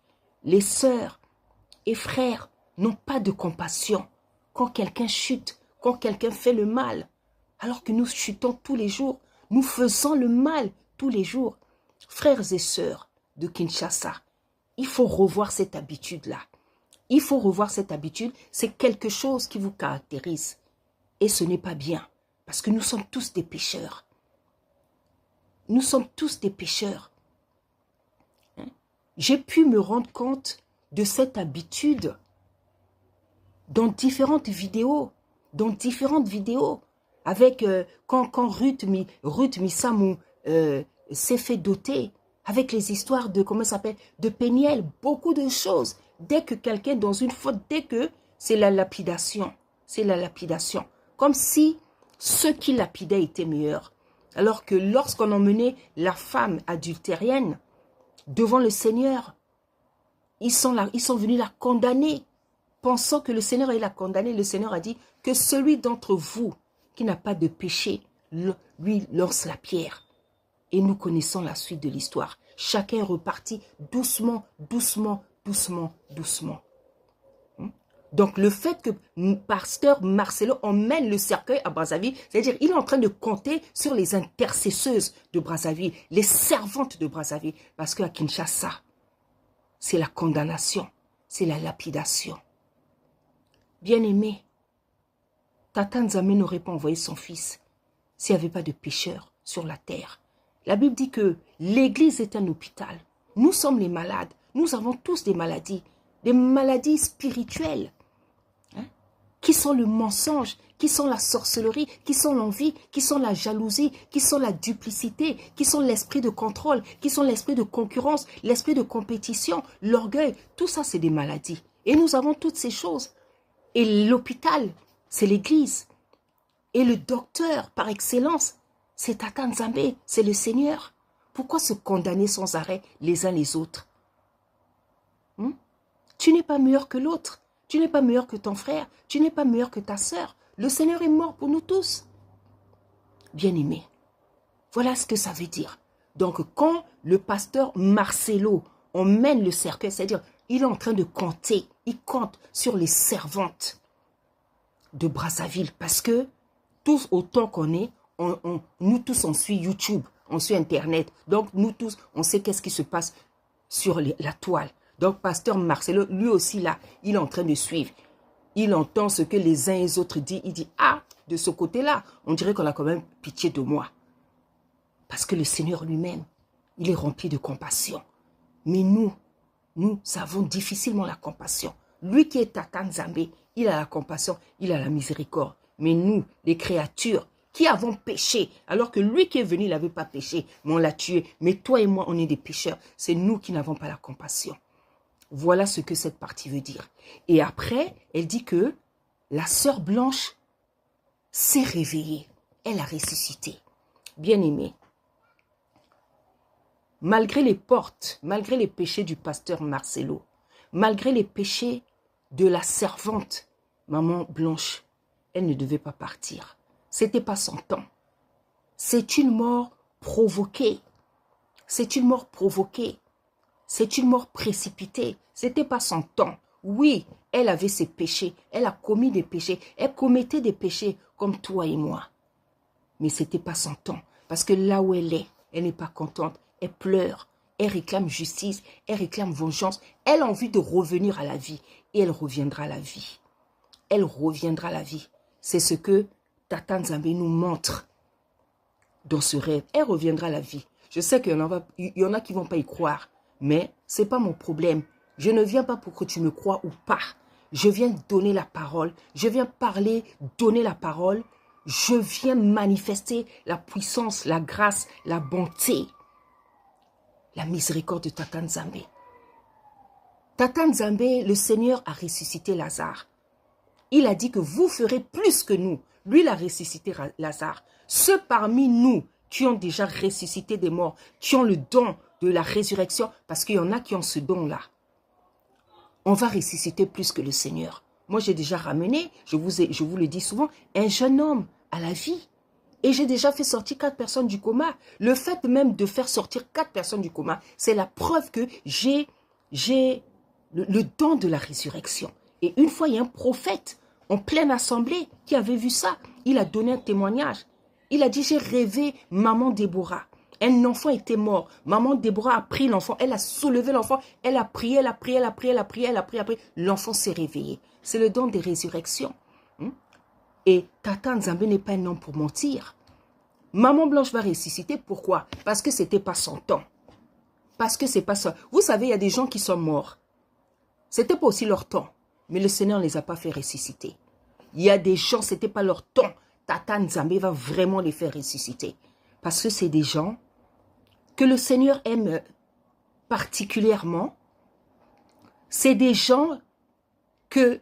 Les sœurs et frères n'ont pas de compassion. Quand quelqu'un chute, quand quelqu'un fait le mal, alors que nous chutons tous les jours, nous faisons le mal tous les jours. Frères et sœurs de Kinshasa, il faut revoir cette habitude-là. Il faut revoir cette habitude. C'est quelque chose qui vous caractérise. Et ce n'est pas bien. Parce que nous sommes tous des pécheurs. Nous sommes tous des pécheurs. J'ai pu me rendre compte de cette habitude dans différentes vidéos. Avec quand Ruth Missamou s'est fait doter. Avec les histoires de, comment ça s'appelle, de Péniel. Beaucoup de choses. Dès que quelqu'un dans une faute, dès que c'est la lapidation. C'est la lapidation. Comme si ceux qui lapidaient étaient meilleurs. Alors que lorsqu'on emmenait la femme adultérienne devant le Seigneur, ils sont venus la condamner. Pensant que le Seigneur allait la condamner, le Seigneur a dit que celui d'entre vous qui n'a pas de péché, lui lance la pierre. Et nous connaissons la suite de l'histoire. Chacun est reparti doucement, doucement, doucement, doucement. Donc, le fait que pasteur Marcelo emmène le cercueil à Brazzaville, c'est-à-dire il est en train de compter sur les intercesseuses de Brazzaville, les servantes de Brazzaville, parce qu'à Kinshasa, c'est la condamnation, c'est la lapidation. Bien-aimé, Tata Nzambe n'aurait pas envoyé son fils s'il n'y avait pas de pécheurs sur la terre. La Bible dit que l'Église est un hôpital. Nous sommes les malades. Nous avons tous des maladies spirituelles. Qui sont le mensonge, qui sont la sorcellerie, qui sont l'envie, qui sont la jalousie, qui sont la duplicité, qui sont l'esprit de contrôle, qui sont l'esprit de concurrence, l'esprit de compétition, l'orgueil. Tout ça, c'est des maladies. Et nous avons toutes ces choses. Et l'hôpital, c'est l'Église. Et le docteur, par excellence, c'est Tata Nzambe, c'est le Seigneur. Pourquoi se condamner sans arrêt les uns les autres? Tu n'es pas meilleur que l'autre. Tu n'es pas meilleur que ton frère. Tu n'es pas meilleur que ta sœur. Le Seigneur est mort pour nous tous. Bien-aimés, voilà ce que ça veut dire. Donc, quand le pasteur Marcelo emmène le cercueil, c'est-à-dire, il est en train de compter. Il compte sur les servantes de Brazzaville. Parce que, tous autant qu'on est, nous tous, on suit YouTube, on suit Internet. Donc, nous tous, on sait qu'est-ce qui se passe sur la toile. Donc, pasteur Marcelo, lui aussi, là, il est en train de suivre. Il entend ce que les uns et les autres disent. Il dit, ah, de ce côté-là, on dirait qu'on a quand même pitié de moi. Parce que le Seigneur lui-même, il est rempli de compassion. Mais nous avons difficilement la compassion. Lui qui est Tata Nzambe, il a la compassion, il a la miséricorde. Mais nous, les créatures, qui avons péché, alors que lui qui est venu, il n'avait pas péché, mais on l'a tué. Mais toi et moi, on est des pécheurs. C'est nous qui n'avons pas la compassion. Voilà ce que cette partie veut dire. Et après, elle dit que la sœur Blanche s'est réveillée. Elle a ressuscité. Bien-aimée, malgré les portes, malgré les péchés du pasteur Marcelo, malgré les péchés de la servante, maman Blanche, elle ne devait pas partir. C'était pas son temps. C'est une mort provoquée. C'est une mort provoquée. C'est une mort précipitée. C'était pas son temps. Oui, elle avait ses péchés. Elle a commis des péchés. Elle commettait des péchés comme toi et moi. Mais c'était pas son temps. Parce que là où elle n'est pas contente. Elle pleure. Elle réclame justice. Elle réclame vengeance. Elle a envie de revenir à la vie. Et elle reviendra à la vie. Elle reviendra à la vie. C'est ce que Tata Nzambe nous montre dans ce rêve. Elle reviendra à la vie. Je sais qu'il y en a qui ne vont pas y croire. Mais ce n'est pas mon problème. Je ne viens pas pour que tu me crois ou pas. Je viens donner la parole. Je viens parler, donner la parole. Je viens manifester la puissance, la grâce, la bonté, la miséricorde de Tata Nzambe. Tata Nzambe, le Seigneur a ressuscité Lazare. Il a dit que vous ferez plus que nous. Lui, il a ressuscité Lazare. Ceux parmi nous qui ont déjà ressuscité des morts, qui ont le don de la résurrection, parce qu'il y en a qui ont ce don-là, on va ressusciter plus que le Seigneur. Moi, j'ai déjà ramené, je vous le dis souvent, un jeune homme à la vie. Et j'ai déjà fait sortir 4 personnes du coma. Le fait même de faire sortir 4 personnes du coma, c'est la preuve que j'ai le don de la résurrection. Et une fois, il y a un prophète en pleine assemblée qui avait vu ça. Il a donné un témoignage. Il a dit, j'ai rêvé maman Déborah. Un enfant était mort. Maman Déborah a pris l'enfant. Elle a soulevé l'enfant. Elle a prié, elle a prié, elle a prié, elle a prié, elle a prié, elle a prié. L'enfant s'est réveillé. C'est le don des résurrections. Et Tata Nzambe n'est pas un homme pour mentir. Maman Blanche va ressusciter. Pourquoi? Parce que ce n'était pas son temps. Parce que c'est pas ça. Vous savez, il y a des gens qui sont morts. Ce n'était pas aussi leur temps. Mais le Seigneur ne les a pas fait ressusciter. Il y a des gens, ce n'était pas leur temps. Tata Nzambe va vraiment les faire ressusciter. Parce que c'est des gens que le Seigneur aime particulièrement. C'est des gens que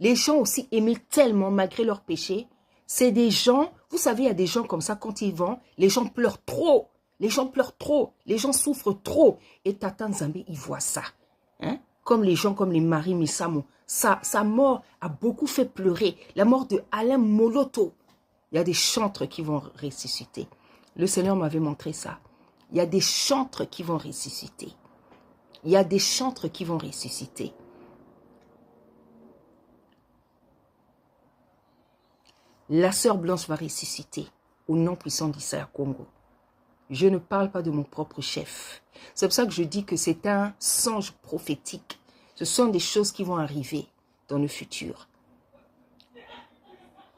les gens aussi aimaient tellement malgré leurs péchés. C'est des gens, vous savez, il y a des gens comme ça, quand ils vont, les gens pleurent trop. Les gens pleurent trop. Les gens souffrent trop. Et Tata Nzambe, il voit ça. Hein? Comme les gens, comme les Marie Misamo. Sa mort a beaucoup fait pleurer. La mort de Alain Moloto. Il y a des chantres qui vont ressusciter. Le Seigneur m'avait montré ça. Il y a des chantres qui vont ressusciter. Il y a des chantres qui vont ressusciter. La sœur Blanche va ressusciter au nom puissant d'Issaïa Congo. Je ne parle pas de mon propre chef. C'est pour ça que je dis que c'est un songe prophétique. Ce sont des choses qui vont arriver dans le futur.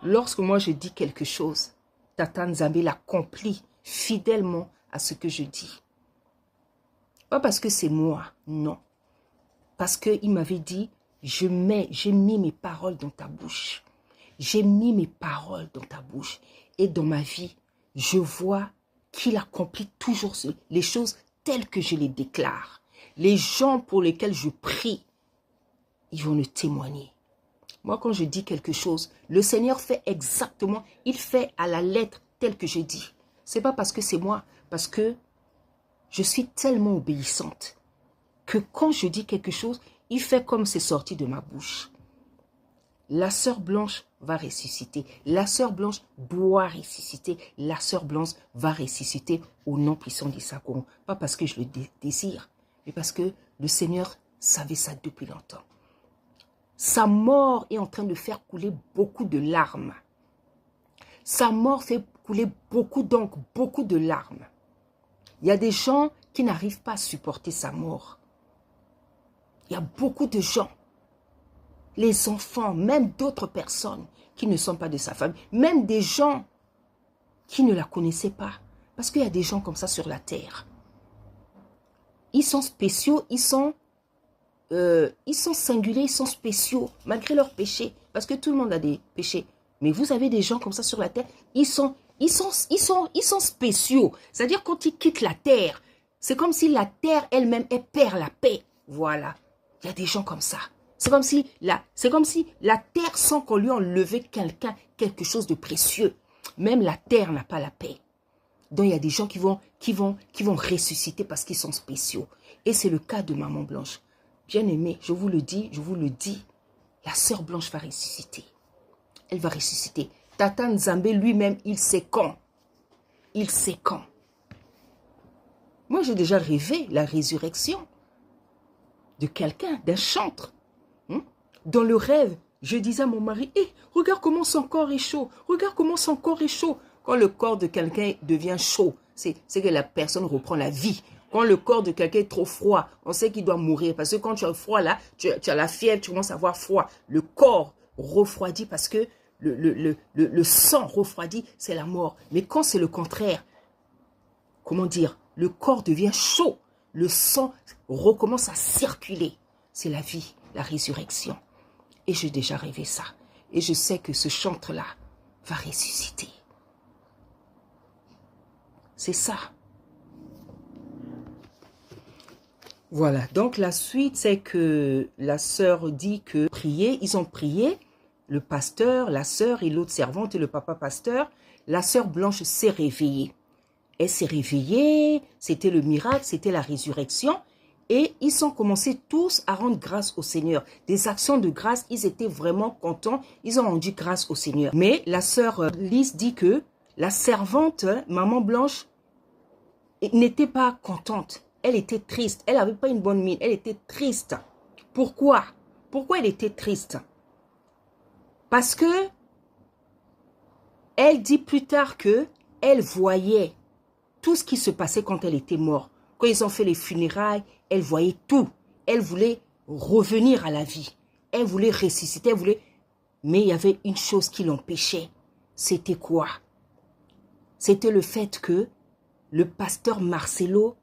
Lorsque moi je dis quelque chose, Tata Nzambe l'accomplit fidèlement à ce que je dis. Pas parce que c'est moi, non. Parce qu'il m'avait dit, j'ai mis mes paroles dans ta bouche. J'ai mis mes paroles dans ta bouche. Et dans ma vie, je vois qu'il accomplit toujours les choses telles que je les déclare. Les gens pour lesquels je prie, ils vont le témoigner. Moi, quand je dis quelque chose, le Seigneur fait exactement, il fait à la lettre telle que je dis. Ce n'est pas parce que c'est moi, parce que je suis tellement obéissante que quand je dis quelque chose, il fait comme c'est sorti de ma bouche. La sœur Blanche va ressusciter. La sœur Blanche doit ressusciter. La sœur Blanche va ressusciter au nom puissant d'Issaïa Congo. Pas parce que je le désire, mais parce que le Seigneur savait ça depuis longtemps. Sa mort est en train de faire couler beaucoup de larmes. Sa mort fait couler beaucoup d'encre, beaucoup de larmes. Il y a des gens qui n'arrivent pas à supporter sa mort. Il y a beaucoup de gens, les enfants, même d'autres personnes qui ne sont pas de sa famille, même des gens qui ne la connaissaient pas. Parce qu'il y a des gens comme ça sur la terre. Ils sont spéciaux, ils sont singuliers, ils sont spéciaux, malgré leurs péchés. Parce que tout le monde a des péchés. Mais vous avez des gens comme ça sur la terre, ils sont spéciaux. C'est-à-dire quand ils quittent la terre, c'est comme si la terre elle-même, elle perd la paix. Voilà. Il y a des gens comme ça. C'est comme si la terre sent qu'on lui a enlevé quelque chose de précieux. Même la terre n'a pas la paix. Donc il y a des gens qui vont ressusciter parce qu'ils sont spéciaux. Et c'est le cas de Maman Blanche. Bien aimé, je vous le dis, la sœur Blanche va ressusciter. Elle va ressusciter. Tata Nzambe lui-même, il sait quand. Il sait quand. Moi, j'ai déjà rêvé la résurrection de quelqu'un, d'un chantre. Dans le rêve, je disais à mon mari, regarde comment son corps est chaud. Regarde comment son corps est chaud. Quand le corps de quelqu'un devient chaud, c'est que la personne reprend la vie. Quand le corps de quelqu'un est trop froid, on sait qu'il doit mourir. Parce que quand tu as froid là, tu as la fièvre, tu commences à avoir froid. Le corps refroidit parce que le sang refroidit, c'est la mort. Mais quand c'est le contraire, comment dire, le corps devient chaud. Le sang recommence à circuler. C'est la vie, la résurrection. Et j'ai déjà rêvé ça. Et je sais que ce chantre-là va ressusciter. C'est ça. Voilà, donc la suite, c'est que la sœur dit que prier, ils ont prié, le pasteur, la sœur et l'autre servante et le papa pasteur. La sœur Blanche s'est réveillée. Elle s'est réveillée, c'était le miracle, c'était la résurrection. Et ils ont commencé tous à rendre grâce au Seigneur. Des actions de grâce, ils étaient vraiment contents. Ils ont rendu grâce au Seigneur. Mais la sœur Lise dit que la servante, maman Blanche, n'était pas contente. Elle était triste. Elle n'avait pas une bonne mine. Elle était triste. Pourquoi? Pourquoi elle était triste? Parce que elle dit plus tard que elle voyait tout ce qui se passait quand elle était morte. Quand ils ont fait les funérailles, elle voyait tout. Elle voulait revenir à la vie. Elle voulait ressusciter. Elle voulait... Mais il y avait une chose qui l'empêchait. C'était quoi? C'était le fait que le pasteur Marcelo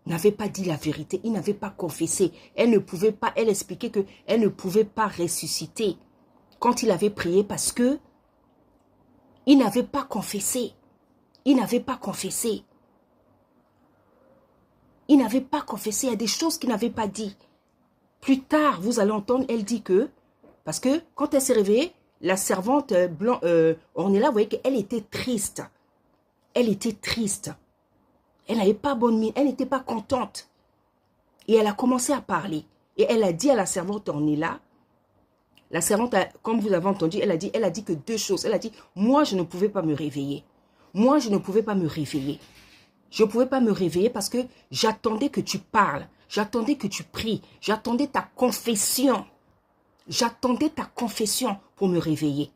n'avait pas dit la vérité. Il n'avait pas confessé. Elle ne pouvait pas... Elle expliquait qu'elle ne pouvait pas ressusciter quand il avait prié parce que il n'avait pas confessé. Il n'avait pas confessé. Il n'avait pas confessé. Il y a des choses qu'il n'avait pas dit. Plus tard, vous allez entendre, elle dit que, parce que quand elle s'est réveillée, la servante Ornella, vous voyez qu'elle était triste. Elle était triste. Elle n'avait pas bonne mine. Elle n'était pas contente. Et elle a commencé à parler. Et elle a dit à la servante Ornella, la servante, comme vous avez entendu, elle a dit que deux choses. Elle a dit, moi, je ne pouvais pas me réveiller. Moi, je ne pouvais pas me réveiller. Je ne pouvais pas me réveiller parce que j'attendais que tu parles. J'attendais que tu pries. J'attendais ta confession. J'attendais ta confession pour me réveiller.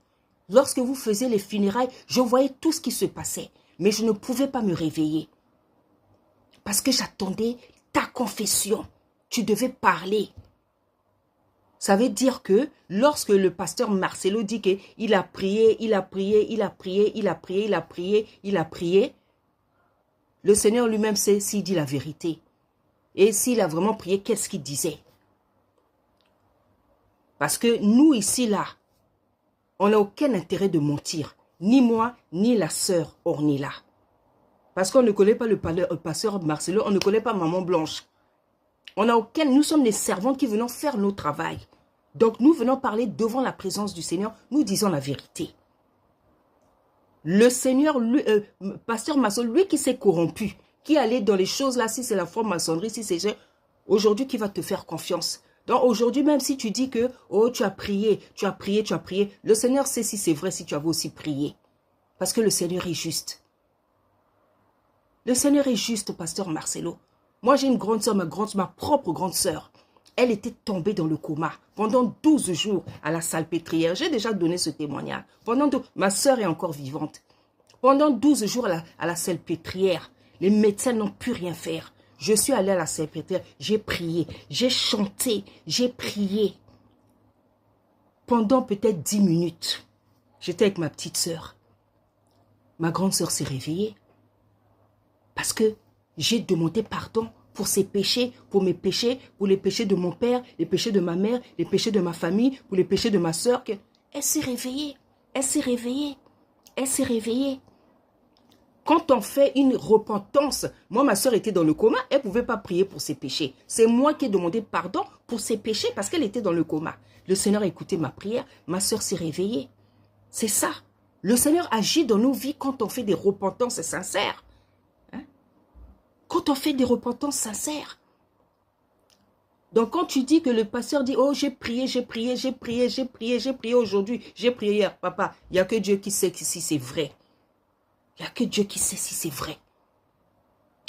Lorsque vous faisiez les funérailles, je voyais tout ce qui se passait. Mais je ne pouvais pas me réveiller. Parce que j'attendais ta confession. Tu devais parler. Ça veut dire que lorsque le pasteur Marcelo dit qu'il a prié, il a prié, il a prié, il a prié, il a prié, il a prié, le Seigneur lui-même sait s'il dit la vérité. Et s'il a vraiment prié, qu'est-ce qu'il disait? Parce que nous ici, là, on n'a aucun intérêt de mentir. Ni moi, ni la sœur Ornella. Parce qu'on ne connaît pas le pasteur Marcelo, on ne connaît pas Maman Blanche. On n'a aucun... Nous sommes les servantes qui venons faire notre travail. Donc nous venons parler devant la présence du Seigneur. Nous disons la vérité. Le Seigneur, pasteur Marcelo, lui qui s'est corrompu, qui allait dans les choses là, si c'est la franc-maçonnerie, si c'est... Aujourd'hui, qui va te faire confiance? Donc aujourd'hui, même si tu dis que, oh, tu as prié, tu as prié, tu as prié, le Seigneur sait si c'est vrai, si tu avais aussi prié. Parce que le Seigneur est juste. Le Seigneur est juste, pasteur Marcelo. Moi, j'ai une grande soeur, ma propre grande soeur. Elle était tombée dans le coma pendant 12 jours à la salpêtrière. J'ai déjà donné ce témoignage. Ma soeur est encore vivante. Pendant 12 jours à la salpêtrière, les médecins n'ont pu rien faire. Je suis allée à la salpêtrière, j'ai prié, j'ai chanté, j'ai prié. Pendant peut-être 10 minutes, j'étais avec ma petite soeur. Ma grande soeur s'est réveillée. Parce que j'ai demandé pardon pour ses péchés, pour mes péchés, pour les péchés de mon père, les péchés de ma mère, les péchés de ma famille, pour les péchés de ma soeur. Elle s'est réveillée, elle s'est réveillée, elle s'est réveillée. Quand on fait une repentance, moi ma soeur était dans le coma, elle ne pouvait pas prier pour ses péchés. C'est moi qui ai demandé pardon pour ses péchés parce qu'elle était dans le coma. Le Seigneur a écouté ma prière, ma soeur s'est réveillée. C'est ça. Le Seigneur agit dans nos vies quand on fait des repentances sincères. Quand on fait des repentances sincères. Donc quand tu dis que le pasteur dit, oh j'ai prié, j'ai prié, j'ai prié, j'ai prié, j'ai prié aujourd'hui, j'ai prié hier, papa, il n'y a que Dieu qui sait si c'est vrai. Il n'y a que Dieu qui sait si c'est vrai.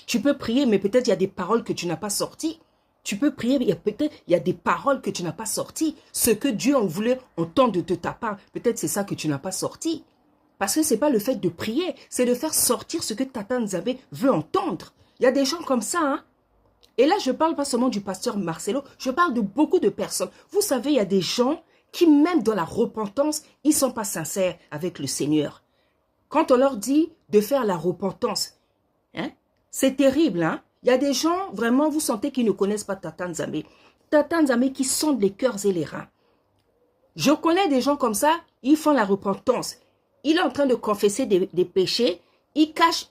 Tu peux prier, mais peut-être il y a des paroles que tu n'as pas sorties. Tu peux prier, mais peut-être il y a des paroles que tu n'as pas sorties. Ce que Dieu en voulait entendre de ta part, peut-être c'est ça que tu n'as pas sorti. Parce que ce n'est pas le fait de prier, c'est de faire sortir ce que Tata Nzambe veut entendre. Il y a des gens comme ça, hein. Et là, je ne parle pas seulement du pasteur Marcelo, je parle de beaucoup de personnes. Vous savez, il y a des gens qui, même dans la repentance, ils ne sont pas sincères avec le Seigneur. Quand on leur dit de faire la repentance, hein, c'est terrible, hein. Il y a des gens, vraiment, vous sentez qu'ils ne connaissent pas Tata Nzambe. Tata Nzambe qui sonde les cœurs et les reins. Je connais des gens comme ça, ils font la repentance. Il est en train de confesser des péchés, il cache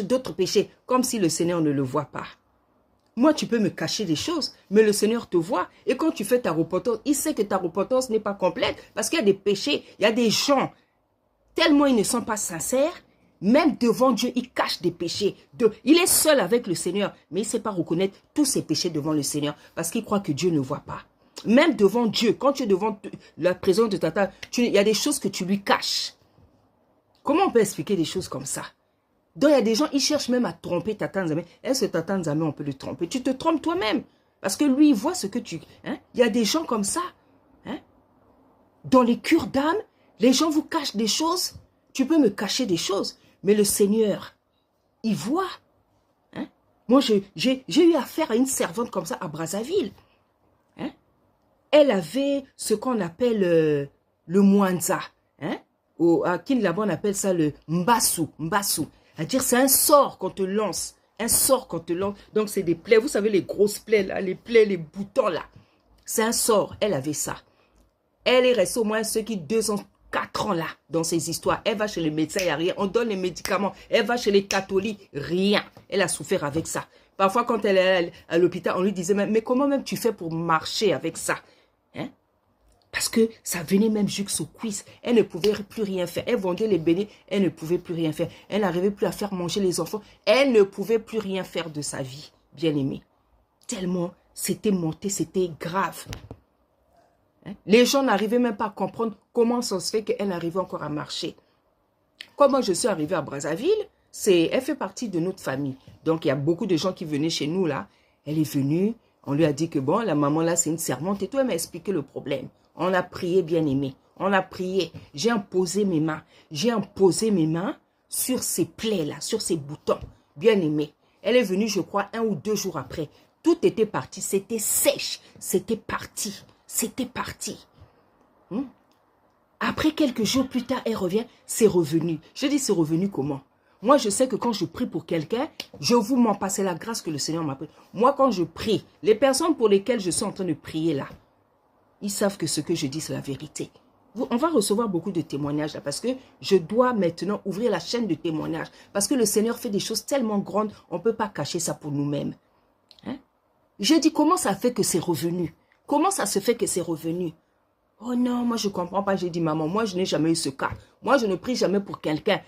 d'autres péchés, comme si le Seigneur ne le voit pas. Moi, tu peux me cacher des choses, mais le Seigneur te voit. Et quand tu fais ta repentance, il sait que ta repentance n'est pas complète. Parce qu'il y a des péchés, il y a des gens, tellement ils ne sont pas sincères, même devant Dieu, ils cachent des péchés. Il est seul avec le Seigneur, mais il ne sait pas reconnaître tous ses péchés devant le Seigneur, parce qu'il croit que Dieu ne voit pas. Même devant Dieu, quand tu es devant la présence de ta tante, il y a des choses que tu lui caches. Comment on peut expliquer des choses comme ça? Donc, il y a des gens, ils cherchent même à tromper Tata Nzamé. Est-ce que Tata Nzamé, on peut le tromper? Tu te trompes toi-même. Parce que lui, il voit ce que tu... Hein? Il y a des gens comme ça. Hein? Dans les cures d'âme, les gens vous cachent des choses. Tu peux me cacher des choses. Mais le Seigneur, il voit. Hein? Moi, j'ai eu affaire à une servante comme ça à Brazzaville. Hein? Elle avait ce qu'on appelle le Mwanza. Hein? À Kinlaba, on appelle ça le Mbassou. Mbassou. C'est-à-dire, c'est un sort qu'on te lance. Un sort qu'on te lance. Donc, c'est des plaies. Vous savez, les grosses plaies, là, les plaies, les boutons, là. C'est un sort. Elle avait ça. Elle est restée au moins ceux qui 2 ans, 4 ans, là, dans ces histoires. Elle va chez les médecins, il n'y a rien. On donne les médicaments. Elle va chez les catholiques, rien. Elle a souffert avec ça. Parfois, quand elle est à l'hôpital, on lui disait, mais comment même tu fais pour marcher avec ça? Hein? Parce que ça venait même jusqu'au cuisse. Elle ne pouvait plus rien faire. Elle vendait les bénis. Elle ne pouvait plus rien faire. Elle n'arrivait plus à faire manger les enfants. Elle ne pouvait plus rien faire de sa vie, bien aimée. Tellement c'était monté, c'était grave. Hein? Les gens n'arrivaient même pas à comprendre comment ça se fait qu'elle arrivait encore à marcher. Comment je suis arrivée à Brazzaville, elle fait partie de notre famille. Donc il y a beaucoup de gens qui venaient chez nous là. Elle est venue. On lui a dit que bon, la maman là c'est une servante et tout. Elle m'a expliqué le problème. On a prié, bien aimé. On a prié. J'ai imposé mes mains. J'ai imposé mes mains sur ces plaies-là, sur ces boutons. Bien aimé. Elle est venue, je crois, 1 ou 2 jours après. Tout était parti. C'était sèche. C'était parti. C'était parti. Après quelques jours plus tard, elle revient. C'est revenu. Je dis, c'est revenu comment? Moi, je sais que quand je prie pour quelqu'un, je vous mens pas. C'est la grâce que le Seigneur m'a pris. Moi, quand je prie, les personnes pour lesquelles je suis en train de prier là, ils savent que ce que je dis, c'est la vérité. On va recevoir beaucoup de témoignages là parce que je dois maintenant ouvrir la chaîne de témoignages. Parce que le Seigneur fait des choses tellement grandes, on ne peut pas cacher ça pour nous-mêmes. Hein? Je dis, comment ça fait que c'est revenu? Comment ça se fait que c'est revenu? Oh non, moi je ne comprends pas. J'ai dit, maman, moi je n'ai jamais eu ce cas. Moi je ne prie jamais pour quelqu'un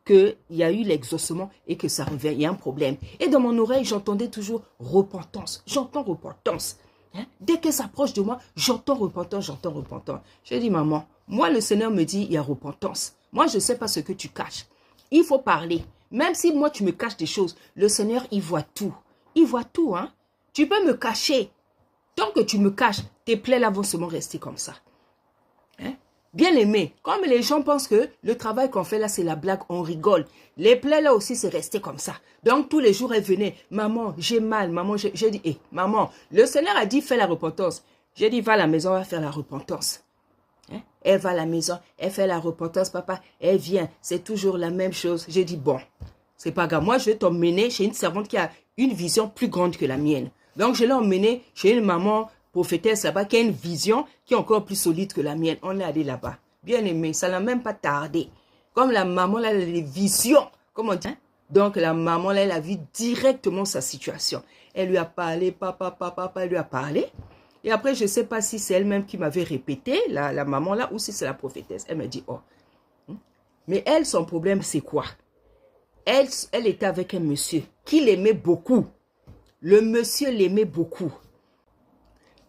qu'il y a eu l'exaucement et que ça revient. Il y a un problème. Et dans mon oreille, j'entendais toujours repentance. J'entends repentance. Hein? Dès qu'elle s'approche de moi, j'entends repentance, j'entends repentance. J'ai dit, maman, moi le Seigneur me dit, il y a repentance. Moi, je ne sais pas ce que tu caches. Il faut parler. Même si moi, tu me caches des choses, le Seigneur, il voit tout. Il voit tout, hein. Tu peux me cacher. Tant que tu me caches, tes plaies là vont seulement rester comme ça. Hein? Bien aimé, comme les gens pensent que le travail qu'on fait là, c'est la blague, on rigole. Les plaies là aussi, c'est resté comme ça. Donc, tous les jours, elle venait. Maman, j'ai mal. Maman, j'ai dit, hé, maman, le Seigneur a dit, fais la repentance. J'ai dit, va à la maison, on va faire la repentance. Hein? Elle va à la maison, elle fait la repentance, papa. Elle vient, c'est toujours la même chose. J'ai dit, bon, c'est pas grave. Moi, je vais t'emmener chez une servante qui a une vision plus grande que la mienne. Donc, je l'ai emmenée chez une maman prophétesse là-bas qui a une vision qui est encore plus solide que la mienne. On est allé là-bas. Bien aimé, ça n'a même pas tardé. Comme la maman, là, elle a des visions. Comme on dit. Hein? Donc, la maman, là, elle a vu directement sa situation. Elle lui a parlé, papa, elle lui a parlé. Et après, je ne sais pas si c'est elle-même qui m'avait répété, la maman, là, ou si c'est la prophétesse. Elle m'a dit, oh. Mais elle, son problème, c'est quoi? Elle était avec un monsieur qui l'aimait beaucoup. Le monsieur l'aimait beaucoup.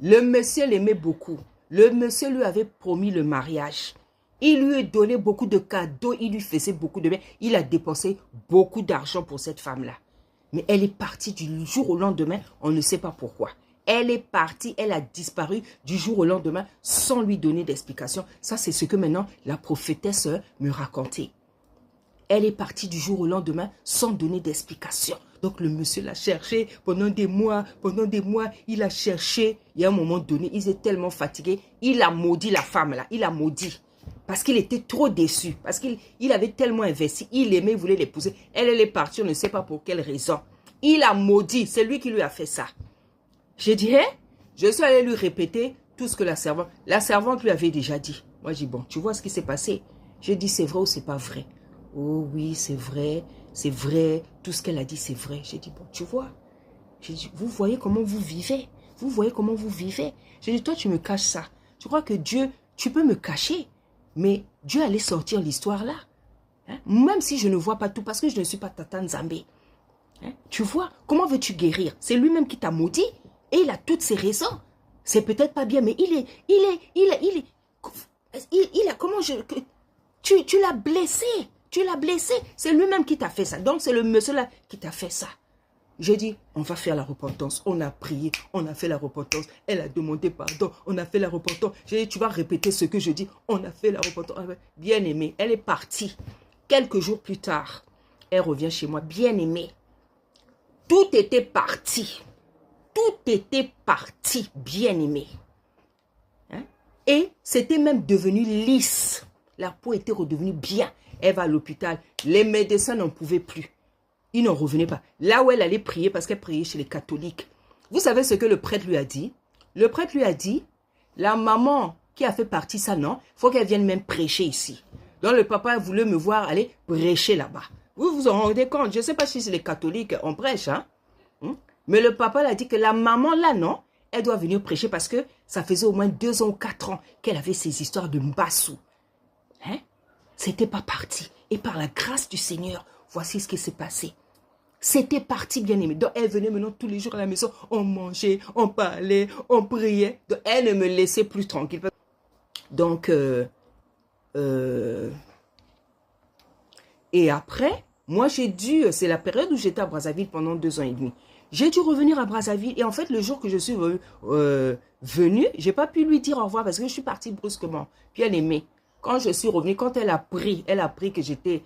Le monsieur l'aimait beaucoup. Le monsieur lui avait promis le mariage. Il lui a donné beaucoup de cadeaux. Il lui faisait beaucoup de bien. Il a dépensé beaucoup d'argent pour cette femme-là. Mais elle est partie du jour au lendemain. On ne sait pas pourquoi. Elle est partie. Elle a disparu du jour au lendemain sans lui donner d'explication. Ça, c'est ce que maintenant la prophétesse me racontait. Elle est partie du jour au lendemain sans donner d'explication. Donc le monsieur l'a cherché pendant des mois, il a cherché. Il y a un moment donné, il était tellement fatigué, il a maudit la femme là, il a maudit. Parce qu'il était trop déçu, parce qu'il avait tellement investi, il aimait, il voulait l'épouser. Elle est partie, on ne sait pas pour quelle raison. Il a maudit, c'est lui qui lui a fait ça. J'ai dit, hein? Je suis allée lui répéter tout ce que la servante lui avait déjà dit. Moi, j'ai dit, bon, tu vois ce qui s'est passé? J'ai dit, c'est vrai ou c'est pas vrai? Oh oui, c'est vrai, tout ce qu'elle a dit, c'est vrai. J'ai dit, bon, tu vois. J'ai dit, vous voyez comment vous vivez? Vous voyez comment vous vivez? J'ai dit, toi, tu me caches ça. Tu crois que Dieu, tu peux me cacher, mais Dieu allait sortir l'histoire là. Hein? Même si je ne vois pas tout, parce que je ne suis pas Tata Nzambe. Hein? Tu vois, comment veux-tu guérir? C'est lui-même qui t'a maudit et il a toutes ses raisons. C'est peut-être pas bien, mais il a, comment tu l'as blessé. Tu l'as blessé. C'est lui-même qui t'a fait ça. Donc, c'est le monsieur là qui t'a fait ça. J'ai dit, on va faire la repentance. On a prié, on a fait la repentance. Elle a demandé pardon, on a fait la repentance. J'ai dit, tu vas répéter ce que je dis. On a fait la repentance. Bien aimée, elle est partie. Quelques jours plus tard, elle revient chez moi. Bien aimée. Tout était parti. Tout était parti, bien aimé. Hein? Et c'était même devenu lisse. La peau était redevenue bien. Elle va à l'hôpital. Les médecins n'en pouvaient plus. Ils n'en revenaient pas. Là où elle allait prier, parce qu'elle priait chez les catholiques. Vous savez ce que le prêtre lui a dit? Le prêtre lui a dit, la maman qui a fait partie ça, non, il faut qu'elle vienne même prêcher ici. Donc le papa voulait me voir aller prêcher là-bas. Vous vous en rendez compte? Je ne sais pas si c'est les catholiques, on prêche, hein? Mais le papa l'a dit que la maman là, non, elle doit venir prêcher parce que ça faisait au moins 2 ans ou 4 ans qu'elle avait ces histoires de Mbassou. Hein? C'était pas parti. Et par la grâce du Seigneur, voici ce qui s'est passé. C'était parti, bien aimé. Donc, elle venait maintenant tous les jours à la maison. On mangeait, on parlait, on priait. Donc, elle ne me laissait plus tranquille. Donc, et après, moi, j'ai dû... C'est la période où j'étais à Brazzaville pendant 2 ans et demi. J'ai dû revenir à Brazzaville. Et en fait, le jour que je suis venue, je n'ai pas pu lui dire au revoir parce que je suis partie brusquement. Bien aimé. Quand je suis revenue, quand elle a appris que j'étais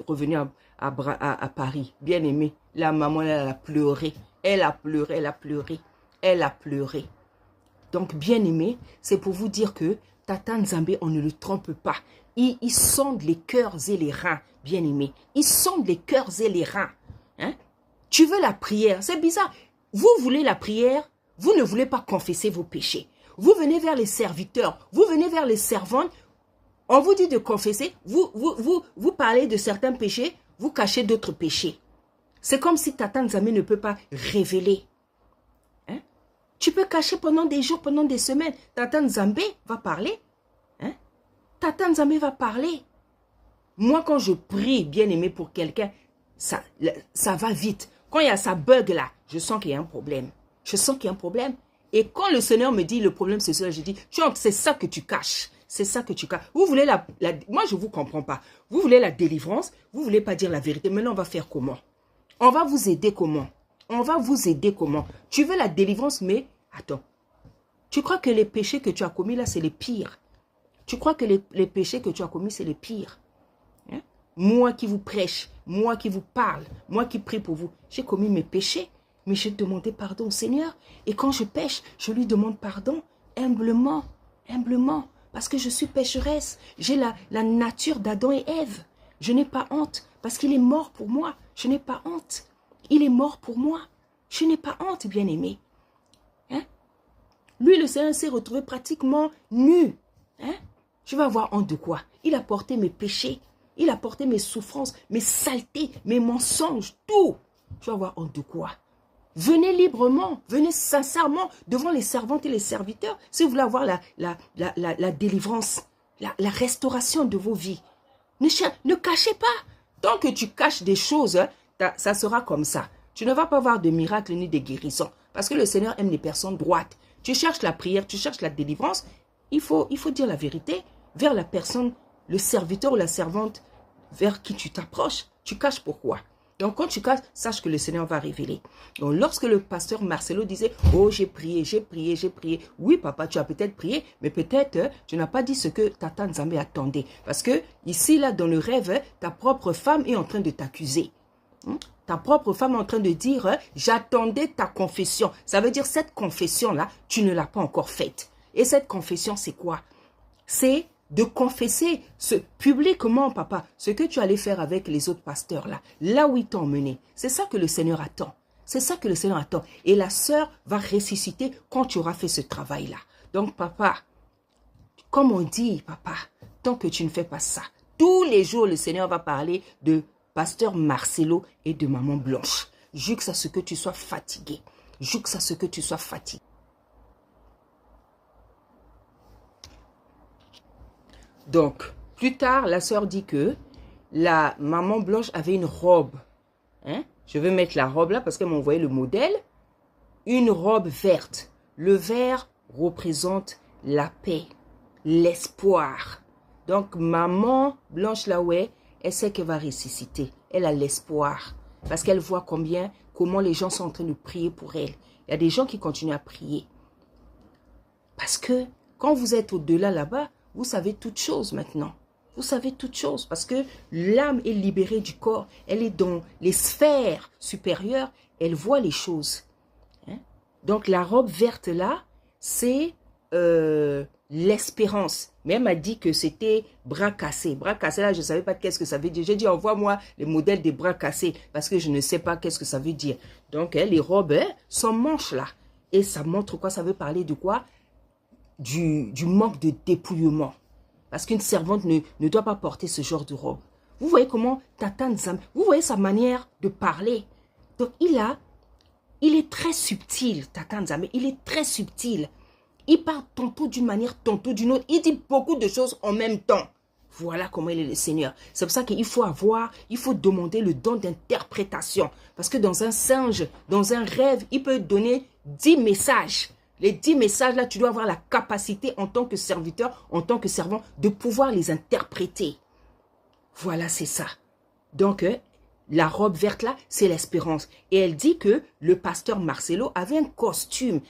revenue à Paris, bien aimé, la maman, elle a pleuré. Elle a pleuré, elle a pleuré. Elle a pleuré. Donc, bien aimé, c'est pour vous dire que Tata Nzambe, on ne le trompe pas. Il sonde les cœurs et les reins, bien aimé. Il sonde les cœurs et les reins. Hein? Tu veux la prière, c'est bizarre. Vous voulez la prière, vous ne voulez pas confesser vos péchés. Vous venez vers les serviteurs, vous venez vers les servantes. On vous dit de confesser, vous parlez de certains péchés, vous cachez d'autres péchés. C'est comme si Tata Nzambe ne peut pas révéler. Hein? Tu peux cacher pendant des jours, pendant des semaines. Tata Nzambe va parler. Hein? Tata Nzambe va parler. Moi, quand je prie, bien aimé, pour quelqu'un, ça va vite. Quand il y a ça bug là, je sens qu'il y a un problème. Je sens qu'il y a un problème. Et quand le Seigneur me dit le problème c'est ça, je dis, c'est ça que tu caches. C'est ça que tu caches. Vous voulez moi, je ne vous comprends pas. Vous voulez la délivrance, vous ne voulez pas dire la vérité. Maintenant, on va faire comment? On va vous aider comment? On va vous aider comment? Tu veux la délivrance, mais attends. Tu crois que les péchés que tu as commis là, c'est les pires. Tu crois que les péchés que tu as commis, c'est les pires. Hein? Moi qui vous prêche, moi qui vous parle, moi qui prie pour vous, j'ai commis mes péchés. Mais j'ai demandé pardon au Seigneur. Et quand je pêche, je lui demande pardon humblement, humblement. Parce que je suis pécheresse. J'ai la nature d'Adam et Ève. Je n'ai pas honte parce qu'il est mort pour moi. Je n'ai pas honte. Il est mort pour moi. Je n'ai pas honte, bien-aimé. Hein? Lui, le Seigneur s'est retrouvé pratiquement nu. Hein? Je vais avoir honte de quoi? Il a porté mes péchés. Il a porté mes souffrances, mes saletés, mes mensonges, tout. Je vais avoir honte de quoi? Venez librement, venez sincèrement devant les servantes et les serviteurs si vous voulez avoir la délivrance, la restauration de vos vies. Ne cachez pas. Tant que tu caches des choses, ça sera comme ça. Tu ne vas pas voir de miracles ni de guérisons parce que le Seigneur aime les personnes droites. Tu cherches la prière, tu cherches la délivrance. Il faut dire la vérité vers la personne, le serviteur ou la servante vers qui tu t'approches. Tu caches pourquoi? Donc, quand tu caches, sache que le Seigneur va révéler. Donc, lorsque le pasteur Marcelo disait, oh, j'ai prié, j'ai prié, j'ai prié. Oui, papa, tu as peut-être prié, mais peut-être tu n'as pas dit ce que Tata Nzambe attendait. Parce que ici, là, dans le rêve, ta propre femme est en train de t'accuser. Ta propre femme est en train de dire, j'attendais ta confession. Ça veut dire, cette confession-là, tu ne l'as pas encore faite. Et cette confession, c'est quoi? C'est de confesser publiquement, papa, ce que tu allais faire avec les autres pasteurs là où ils t'ont emmené. C'est ça que le Seigneur attend. C'est ça que le Seigneur attend. Et la sœur va ressusciter quand tu auras fait ce travail-là. Donc, papa, comme on dit, papa, tant que tu ne fais pas ça, tous les jours, le Seigneur va parler de pasteur Marcelo et de maman Blanche. jusqu'à ce que tu sois fatigué. Jusqu'à ce que tu sois fatigué. Donc, plus tard, la sœur dit que la maman Blanche avait une robe. Hein? Je vais mettre la robe là parce qu'elle m'a envoyé le modèle. Une robe verte. Le vert représente la paix, l'espoir. Donc, maman Blanche Laoué, elle sait qu'elle va ressusciter. Elle a l'espoir. Parce qu'elle voit comment les gens sont en train de prier pour elle. Il y a des gens qui continuent à prier. Parce que quand vous êtes au-delà là-bas, vous savez toutes choses maintenant. Vous savez toutes choses parce que l'âme est libérée du corps. Elle est dans les sphères supérieures. Elle voit les choses. Hein? Donc la robe verte là, c'est l'espérance. Mais elle m'a dit que c'était bras cassés. Bras cassés là, je ne savais pas qu'est-ce que ça veut dire. J'ai dit envoie-moi les modèles des bras cassés parce que je ne sais pas qu'est-ce que ça veut dire. Donc les robes sont manches là. Et ça montre quoi? Ça veut parler de quoi? Du manque de dépouillement. Parce qu'une servante ne doit pas porter ce genre de robe. Vous voyez comment Tata Nzambe, vous voyez sa manière de parler. Donc il est très subtil, Tata Nzambe, il est très subtil. Il parle tantôt d'une manière, tantôt d'une autre. Il dit beaucoup de choses en même temps. Voilà comment il est le Seigneur. C'est pour ça qu'il faut demander le don d'interprétation. Parce que dans un singe, dans un rêve, il peut donner 10 messages. Les 10 messages là, tu dois avoir la capacité en tant que serviteur, en tant que servant, de pouvoir les interpréter. Voilà, c'est ça. Donc, la robe verte là, c'est l'espérance. Et elle dit que le pasteur Marcelo avait un costume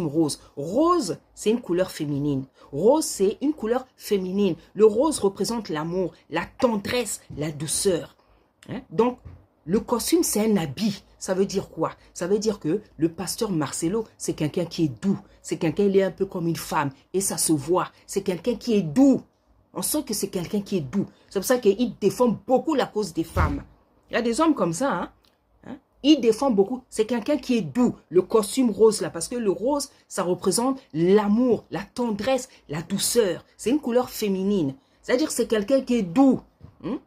rose. Rose, c'est une couleur féminine. Rose, c'est une couleur féminine. Le rose représente l'amour, la tendresse, la douceur. Hein? Donc, le costume, c'est un habit. Ça veut dire quoi? Ça veut dire que le pasteur Marcelo, c'est quelqu'un qui est doux. C'est quelqu'un, il est un peu comme une femme. Et ça se voit. C'est quelqu'un qui est doux. On sent que c'est quelqu'un qui est doux. C'est pour ça qu'il défend beaucoup la cause des femmes. Il y a des hommes comme ça, hein? Il défend beaucoup. C'est quelqu'un qui est doux. Le costume rose là, parce que le rose, ça représente l'amour, la tendresse, la douceur. C'est une couleur féminine. C'est-à-dire que c'est quelqu'un qui est doux. Hein?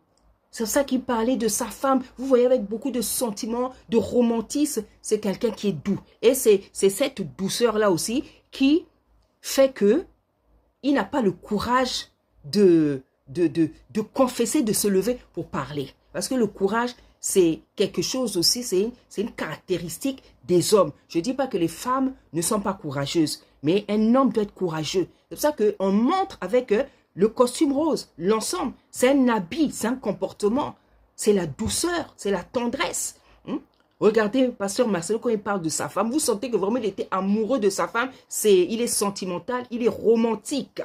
C'est ça qu'il parlait de sa femme. Vous voyez, avec beaucoup de sentiments, de romantisme, c'est quelqu'un qui est doux. Et c'est cette douceur-là aussi qui fait que il n'a pas le courage de confesser, de se lever pour parler. Parce que le courage, c'est quelque chose aussi, c'est une caractéristique des hommes. Je ne dis pas que les femmes ne sont pas courageuses, mais un homme doit être courageux. C'est pour ça qu'on montre avec le costume rose, l'ensemble, c'est un habit, c'est un comportement, c'est la douceur, c'est la tendresse. Regardez, pasteur Marcelo, quand il parle de sa femme, vous sentez que vraiment il était amoureux de sa femme, il est sentimental, il est romantique.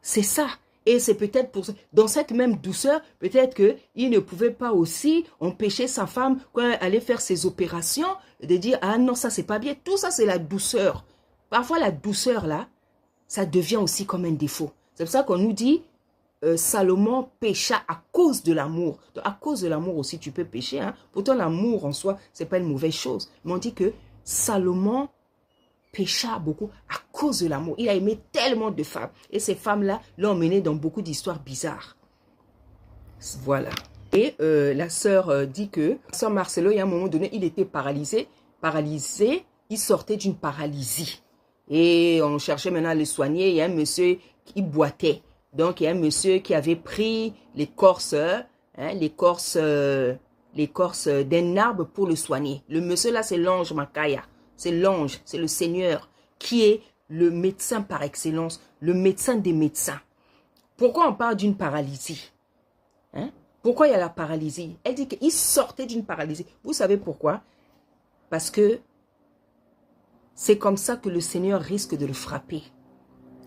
C'est ça. Et c'est peut-être pour dans cette même douceur, peut-être qu'il ne pouvait pas aussi empêcher sa femme, quand elle allait faire ses opérations, de dire, ah non, ça c'est pas bien. Tout ça, c'est la douceur. Parfois, la douceur, là, ça devient aussi comme un défaut. C'est pour ça qu'on nous dit, Salomon pécha à cause de l'amour. À cause de l'amour aussi, tu peux pécher. Hein? Pourtant, l'amour en soi, c'est pas une mauvaise chose. Mais on dit que Salomon pécha beaucoup à cause de l'amour. Il a aimé tellement de femmes. Et ces femmes-là l'ont emmené dans beaucoup d'histoires bizarres. Voilà. Et la sœur dit que, sœur Marcelo, il y a un moment donné, il était paralysé. Il sortait d'une paralysie. Et on cherchait maintenant à le soigner. Il y a un monsieur qui boitait. Donc, il y a un monsieur qui avait pris l'écorce d'un arbre pour le soigner. Le monsieur là, c'est l'ange Makaya. C'est l'ange, c'est le Seigneur qui est le médecin par excellence, le médecin des médecins. Pourquoi on parle d'une paralysie? Pourquoi il y a la paralysie? Elle dit qu'il sortait d'une paralysie. Vous savez pourquoi? Parce que c'est comme ça que le Seigneur risque de le frapper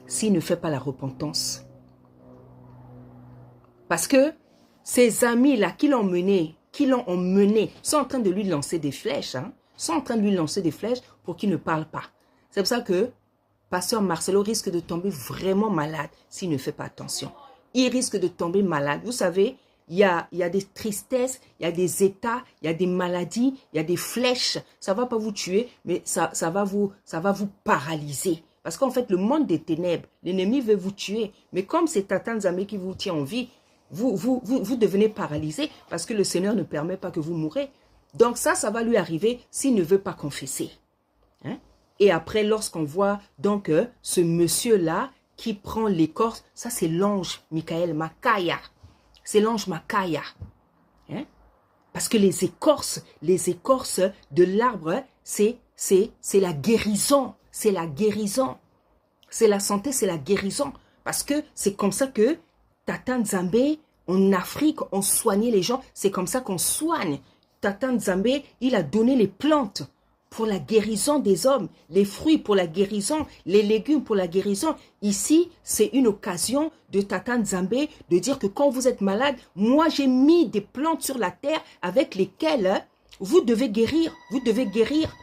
s'il ne fait pas la repentance. Parce que ses amis-là qui l'ont emmené, sont en train de lui lancer des flèches, sont en train de lui lancer des flèches pour qu'il ne parle pas. C'est pour ça que pasteur Marcelo risque de tomber vraiment malade s'il ne fait pas attention. Il risque de tomber malade. Vous savez, il y a des tristesses, il y a des états, il y a des maladies, il y a des flèches. Ça ne va pas vous tuer, mais ça va vous paralyser. Parce qu'en fait, le monde des ténèbres, l'ennemi veut vous tuer. Mais comme c'est Tata Nzambe qui vous tient en vie, vous devenez paralysé parce que le Seigneur ne permet pas que vous mourrez. Donc ça va lui arriver s'il ne veut pas confesser. Hein? Et après, lorsqu'on voit donc ce monsieur-là qui prend l'écorce, ça c'est l'ange Michael Makaya. C'est l'ange Makaya. Hein? Parce que les écorces de l'arbre, c'est la guérison. C'est la guérison. C'est la santé, c'est la guérison. Parce que c'est comme ça que Tata Nzambe, en Afrique, on soignait les gens. C'est comme ça qu'on soigne. Tata Nzambe, il a donné les plantes pour la guérison des hommes, les fruits pour la guérison, les légumes pour la guérison. Ici, c'est une occasion de Tata Nzambe de dire que quand vous êtes malade, moi j'ai mis des plantes sur la terre avec lesquelles vous devez guérir, vous devez guérir.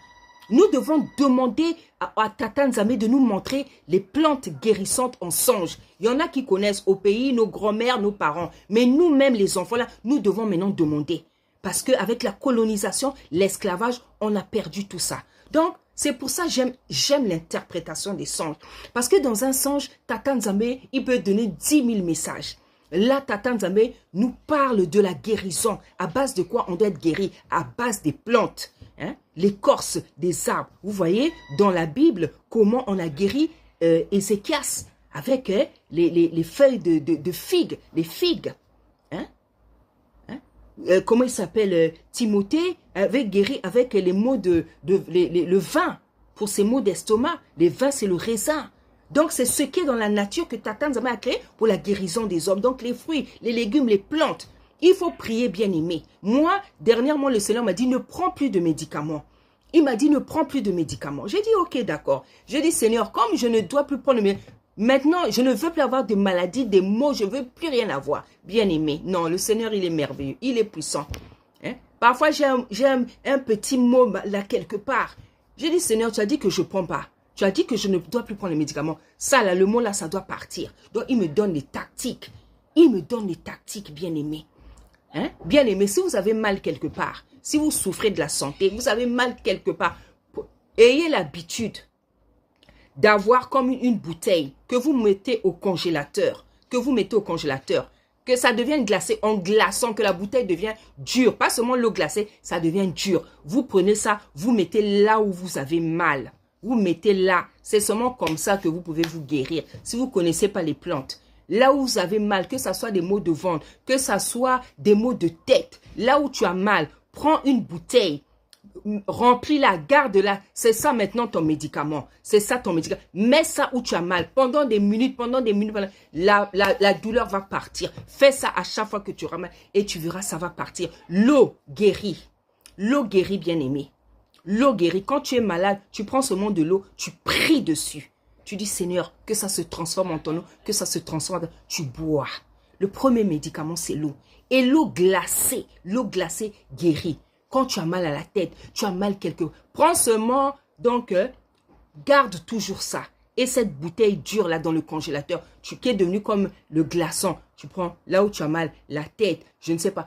Nous devons demander à Tata Nzambe de nous montrer les plantes guérissantes en songe. Il y en a qui connaissent au pays, nos grands-mères, nos parents. Mais nous-mêmes, les enfants, là, nous devons maintenant demander. Parce qu'avec la colonisation, l'esclavage, on a perdu tout ça. Donc, c'est pour ça que j'aime l'interprétation des songes. Parce que dans un songe, Tata Nzambe, il peut donner 10 000 messages. Là, Tata Nzambe nous parle de la guérison. À base de quoi on doit être guéri? À base des plantes. Hein? L'écorce des arbres. Vous voyez dans la Bible comment on a guéri Ézéchias avec les feuilles de figues, les figues. Hein? Comment il s'appelle Timothée avait guéri avec les maux le vin pour ses maux d'estomac. Les vins, c'est le raisin. Donc, c'est ce qui est dans la nature que Tata Nzambe a créé pour la guérison des hommes. Donc, les fruits, les légumes, les plantes. Il faut prier, bien aimé. Moi, dernièrement, le Seigneur m'a dit, ne prends plus de médicaments. Il m'a dit, ne prends plus de médicaments. J'ai dit, ok, d'accord. J'ai dit, Seigneur, comme je ne dois plus prendre de médicaments, maintenant, je ne veux plus avoir de maladies, des maux, je ne veux plus rien avoir. Bien aimé. Non, le Seigneur, il est merveilleux. Il est puissant. Hein? Parfois, j'ai un petit mot là quelque part. J'ai dit, Seigneur, tu as dit que je ne prends pas. Tu as dit que je ne dois plus prendre les médicaments. Ça, là, le mot là, ça doit partir. Donc, il me donne les tactiques. Il me donne les tactiques, bien aimé. Hein? Bien aimé, si vous avez mal quelque part, si vous souffrez de la santé, vous avez mal quelque part, ayez l'habitude d'avoir comme une bouteille que vous mettez au congélateur, que ça devienne glacé en glaçant, que la bouteille devient dure, pas seulement l'eau glacée, ça devient dur. Vous prenez ça, vous mettez là où vous avez mal, vous mettez là, c'est seulement comme ça que vous pouvez vous guérir. Si vous ne connaissez pas les plantes, là où vous avez mal, que ce soit des maux de ventre, que ce soit des maux de tête, là où tu as mal, prends une bouteille, remplis-la, garde-la. C'est ça maintenant ton médicament. C'est ça ton médicament. Mets ça où tu as mal. Pendant des minutes, la douleur va partir. Fais ça à chaque fois que tu auras mal et tu verras, ça va partir. L'eau guérit. L'eau guérit, bien aimé. L'eau guérit. Quand tu es malade, tu prends seulement de l'eau, tu pries dessus. Tu dis, Seigneur, que ça se transforme en ton eau, que ça se transforme. Tu bois. Le premier médicament, c'est l'eau. Et l'eau glacée guérit. Quand tu as mal à la tête, tu as mal quelque part. Prends seulement, donc, garde toujours ça. Et cette bouteille dure là dans le congélateur, qui est devenu comme le glaçon. Tu prends là où tu as mal, la tête, je ne sais pas.